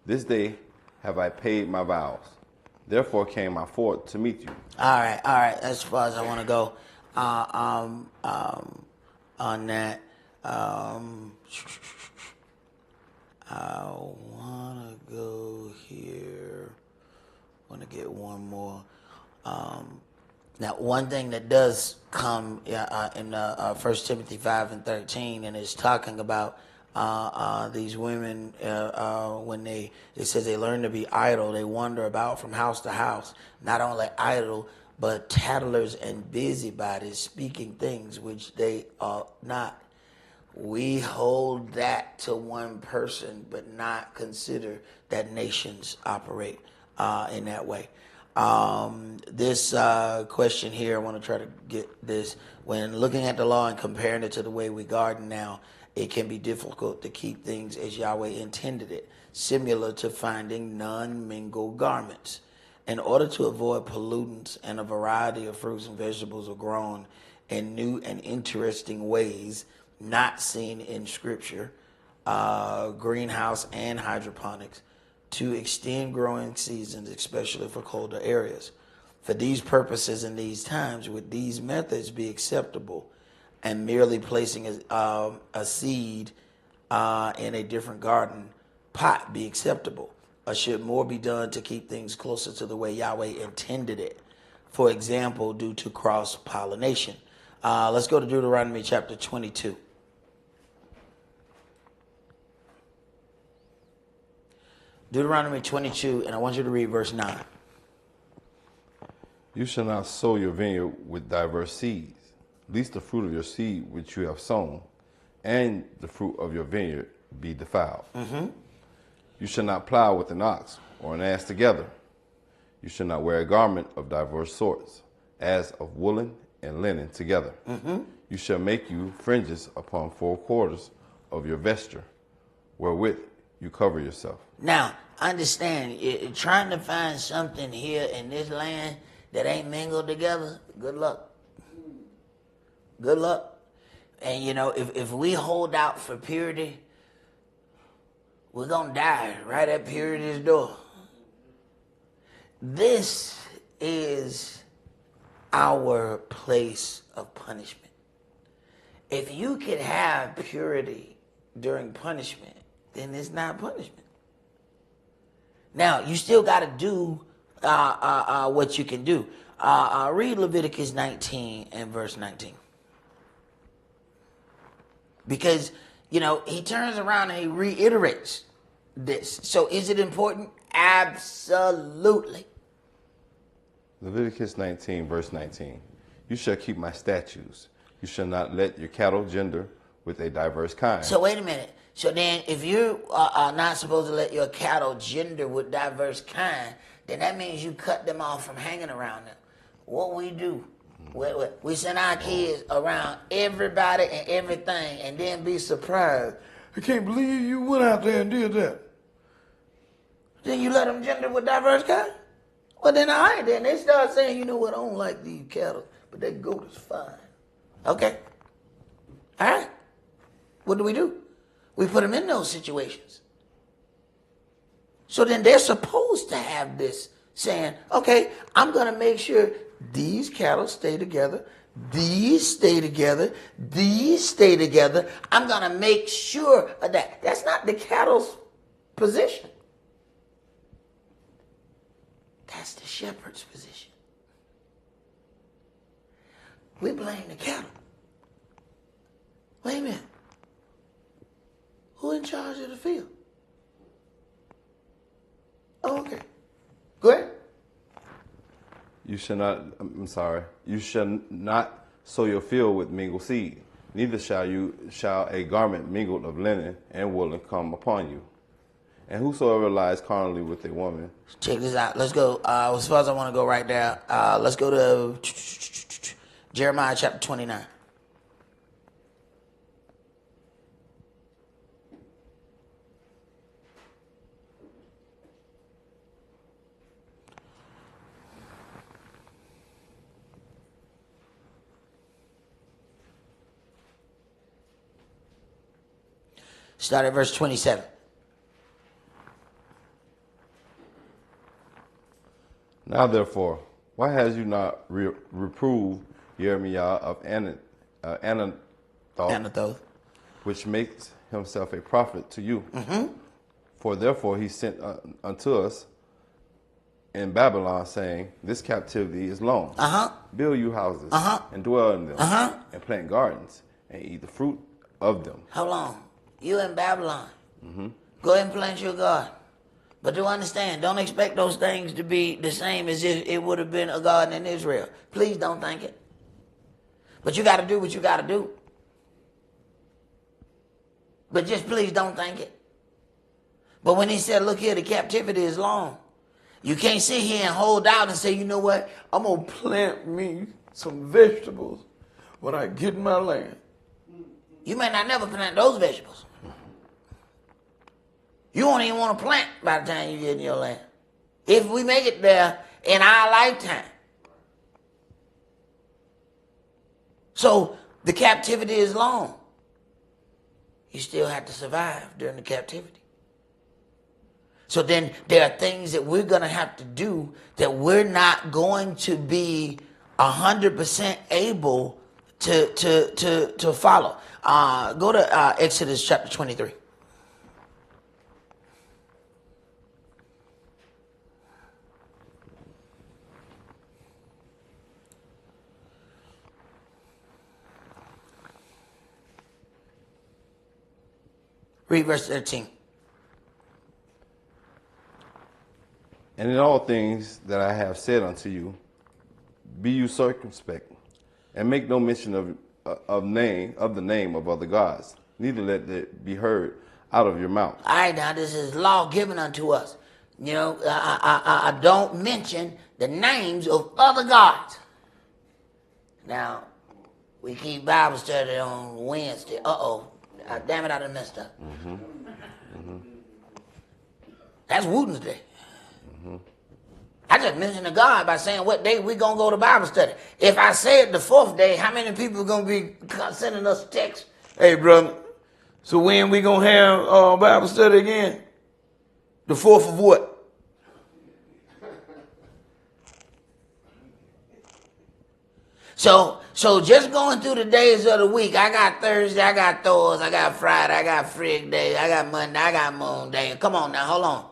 This day have I paid my vows. Therefore came I forth to meet you. All right. As far as I want to go on that. I want to go here. I want to get one more. Now, one thing that does come in 1 Timothy 5:13, and it's talking about these women when it says they learn to be idle, they wander about from house to house, not only idle, but tattlers and busybodies, speaking things which they are not. we hold that to one person, but not consider that nations operate in that way. This question here, I want to try to get this. When looking at the law and comparing it to the way we garden now, it can be difficult to keep things as Yahweh intended it, similar to finding non-mingled garments. In order to avoid pollutants, and a variety of fruits and vegetables are grown in new and interesting ways not seen in Scripture, greenhouse and hydroponics, to extend growing seasons, especially for colder areas. For these purposes in these times, would these methods be acceptable, and merely placing a seed in a different garden pot be acceptable? Or should more be done to keep things closer to the way Yahweh intended it? For example, due to cross-pollination. Let's go to Deuteronomy chapter 22. Deuteronomy 22, and I want you to read verse 9. You shall not sow your vineyard with diverse seeds, lest the fruit of your seed which you have sown, and the fruit of your vineyard be defiled. You shall not plow with an ox or an ass together. You shall not wear a garment of diverse sorts, as of woolen and linen together. You shall make you fringes upon 4 quarters of your vesture, wherewith you cover yourself. Now, understand, you're trying to find something here in this land that ain't mingled together. Good luck. Good luck. And you know, if we hold out for purity, we're gonna die right at purity's door. This is our place of punishment. If you could have purity during punishment, then it's not punishment. Now, you still got to do what you can do. Read Leviticus 19 and verse 19. Because, you know, he turns around and he reiterates this. So is it important? Absolutely. Leviticus 19, verse 19. You shall keep my statutes. You shall not let your cattle gender with a diverse kind. So wait a minute. So then if you are not supposed to let your cattle gender with diverse kind, then that means you cut them off from hanging around them. What we do, we send our kids around everybody and everything and then be surprised. I can't believe you went out there and did that. Then you let them gender with diverse kind? Well, then all right, then they start saying, you know what, I don't like these cattle, but that goat is fine. Okay. All right. What do? We put them in those situations. So then they're supposed to have this saying, okay, I'm going to make sure these cattle stay together, these stay together, these stay together. I'm going to make sure of that. That's not the cattle's position. That's the shepherd's position. We blame the cattle. Wait a minute. Who in charge of the field? Oh, okay. Go ahead. You shall not sow your field with mingled seed. Neither shall a garment mingled of linen and woolen come upon you. And whosoever lies carnally with a woman. Check this out. Let's go. As far as I want to go right there, let's go to Jeremiah chapter 29. Start at verse 27. Now therefore, why has you not reproved Jeremiah of Anathoth, which makes himself a prophet to you? For therefore he sent unto us in Babylon, saying, this captivity is long. Build you houses, and dwell in them, and plant gardens, and eat the fruit of them. How long? You in Babylon. Go ahead and plant your garden. But do understand, don't expect those things to be the same as if it would have been a garden in Israel. Please don't think it. But you got to do what you got to do. But just please don't think it. But when he said, look here, the captivity is long. You can't sit here and hold out and say, you know what? I'm going to plant me some vegetables when I get in my land. You may not never plant those vegetables. You won't even want to plant by the time you get in your land. If we make it there in our lifetime. So the captivity is long. You still have to survive during the captivity. So then there are things that we're going to have to do that we're not going to be 100% able to follow. Go to Exodus chapter 23. Read verse 13. And in all things that I have said unto you, be you circumspect, and make no mention of the name of other gods, neither let it be heard out of your mouth. All right, now this is law given unto us. You know, I don't mention the names of other gods. Now, we keep Bible study on Wednesday. Damn it, I done messed up. That's Wootens Day. I just mentioned the God by saying what day we going to go to Bible study. If I said the fourth day, how many people are going to be sending us texts? Hey, brother, so when we going to have Bible study again? The 4th of what? So just going through the days of the week, I got Thursday, I got Thor's, I got Friday, I got Frig Day, I got Monday, I got Moon Day. Come on now, hold on.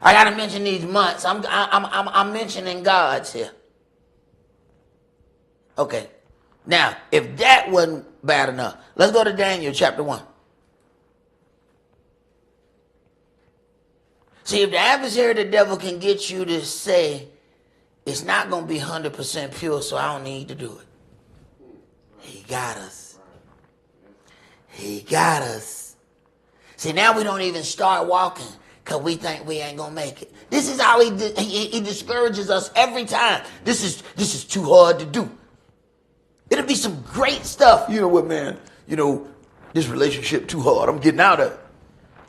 I got to mention these months. I'm mentioning gods here. Okay. Now, if that wasn't bad enough, let's go to Daniel chapter 1. See, if the adversary of the devil can get you to say, it's not going to be 100% pure, so I don't need to do it. He got us. He got us. See, now we don't even start walking because we think we ain't going to make it. This is how he discourages us every time. This is too hard to do. It'll be some great stuff. You know what, man? You know, this relationship too hard. I'm getting out of it.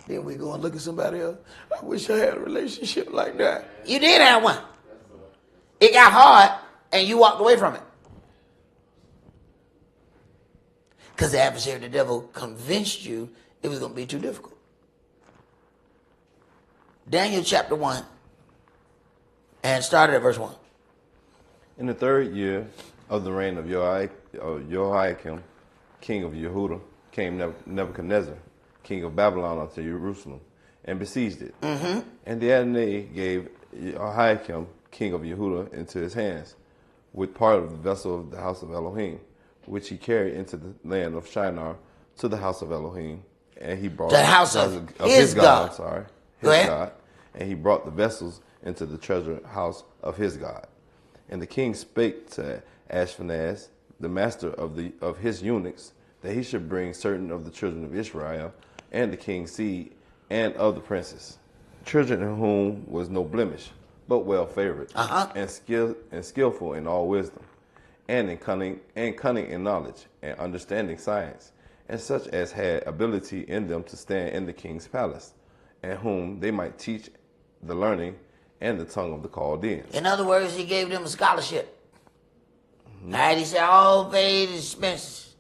Then we go and look at somebody else. I wish I had a relationship like that. You did have one. It got hard and you walked away from it. Because the adversary of the devil convinced you it was going to be too difficult. Daniel chapter 1 and started at verse 1. In the 3rd year of the reign of Jehoiakim, king of Yehudah, came Nebuchadnezzar, king of Babylon, unto Jerusalem, and besieged it. And the Adonai gave Jehoiakim, king of Yehudah, into his hands, with part of the vessel of the house of Elohim, which he carried into the land of Shinar to the house of Elohim, and he brought the house of his God. God, and he brought the vessels into the treasure house of his God. And the king spake to Ashpenaz, the master of his eunuchs, that he should bring certain of the children of Israel, and the king's seed, and of the princes, children in whom was no blemish, but well favored, and skillful in all wisdom, and in cunning in knowledge, and understanding science, and such as had ability in them to stand in the king's palace, and whom they might teach the learning and the tongue of the Chaldeans. In other words, he gave them a scholarship. All right, he said, all paid expenses.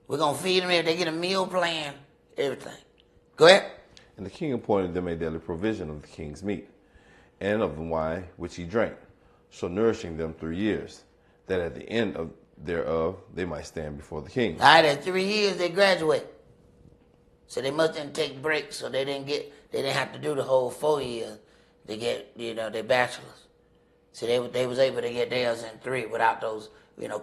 We're going to feed them if they get a meal plan, everything. Go ahead. And the king appointed them a daily provision of the king's meat, and of the wine which he drank, so nourishing them 3 years, that at the end thereof they might stand before the king. All right, at 3 years they graduate. So they must didn't take breaks, so they didn't have to do the whole 4 years to get, their bachelors. So they was able to get theirs in 3 without those,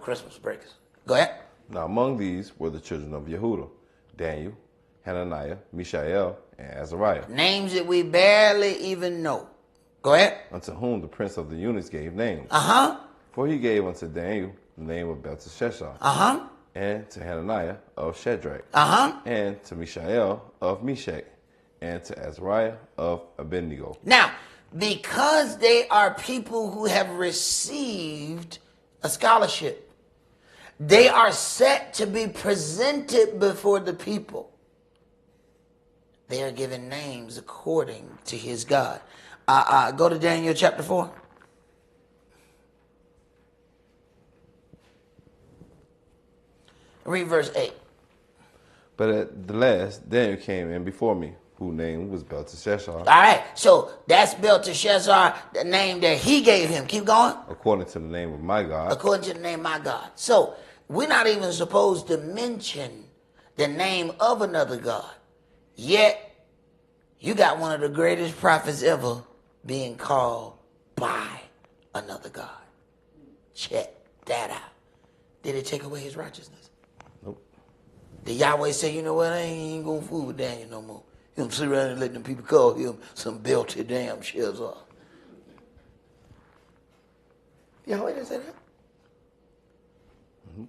Christmas breaks. Go ahead. Now among these were the children of Yehudah, Daniel, Hananiah, Mishael, and Azariah. Names that we barely even know. Go ahead. Unto whom the prince of the eunuchs gave names. Uh-huh. For he gave unto Daniel the name of Belteshazzar. Uh-huh. and to Hananiah of Shadrach, and to Mishael of Meshach, and to Azariah of Abednego. Now, because they are people who have received a scholarship, they are set to be presented before the people. They are given names according to his God. Go to Daniel chapter 4. Read verse 8. But at the last, Daniel came in before me, whose name was Belteshazzar. All right, so that's Belteshazzar, the name that he gave him. Keep going. According to the name of my God. According to the name of my God. So we're not even supposed to mention the name of another God. Yet, you got one of the greatest prophets ever being called by another God. Check that out. Did it take away his righteousness? Nope. Did Yahweh say, you know what, I ain't gonna fool with Daniel no more? You don't sit around and let them people call him some belted damn Shazar. Yahweh didn't say that. Mm-hmm.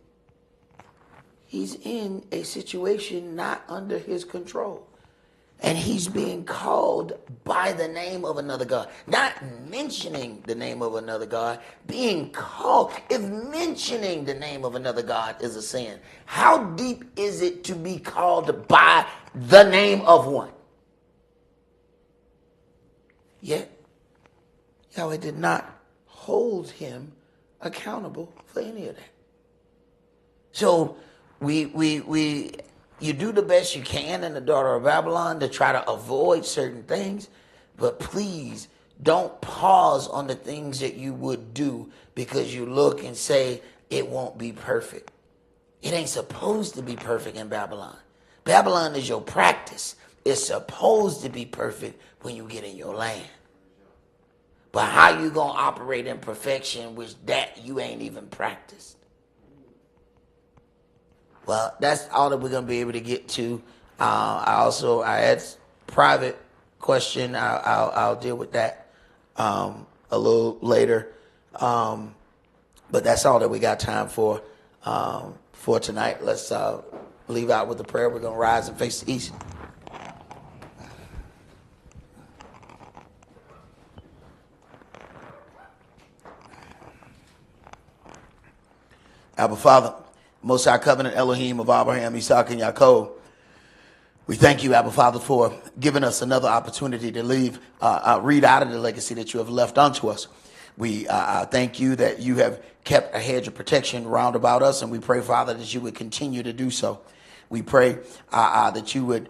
He's in a situation not under his control. And he's being called by the name of another God. Not mentioning the name of another God, being called. If mentioning the name of another God is a sin, how deep is it to be called by the name of one? Yet, Yahweh did not hold him accountable for any of that. So, you do the best you can in the daughter of Babylon to try to avoid certain things, but please don't pause on the things that you would do because you look and say it won't be perfect. It ain't supposed to be perfect in Babylon. Babylon is your practice. It's supposed to be perfect when you get in your land. But how you gonna operate in perfection which that you ain't even practiced? Well, that's all that we're going to be able to get to. I had private question. I'll deal with that a little later. But that's all that we got time for tonight. Let's leave out with the prayer. We're going to rise and face the east. Abba Father, Most High Covenant Elohim of Abraham, Isaac, and Yaakov, we thank you, Abba Father, for giving us another opportunity to read out of the legacy that you have left unto us. We thank you that you have kept a hedge of protection round about us, and we pray, Father, that you would continue to do so. We pray that you would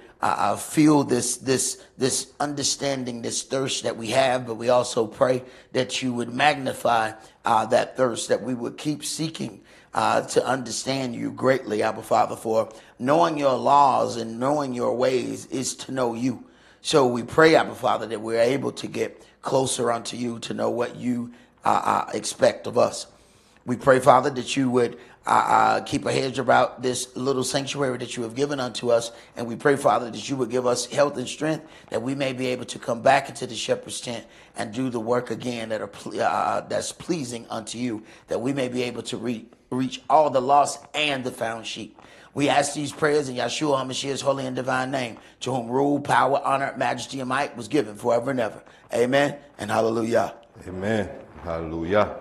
feel this understanding, this thirst that we have, but we also pray that you would magnify that thirst, that we would keep seeking to understand you greatly, Abba Father, for knowing your laws and knowing your ways is to know you. So we pray, Abba Father, that we're able to get closer unto you to know what you expect of us. We pray, Father, that you would keep a hedge about this little sanctuary that you have given unto us. And we pray, Father, that you would give us health and strength, that we may be able to come back into the shepherd's tent and do the work again that's pleasing unto you, that we may be able to reach all the lost and the found sheep. We ask these prayers in Yahshua HaMashiach's holy and divine name, to whom rule, power, honor, majesty, and might was given forever and ever. Amen and hallelujah. Amen. Hallelujah.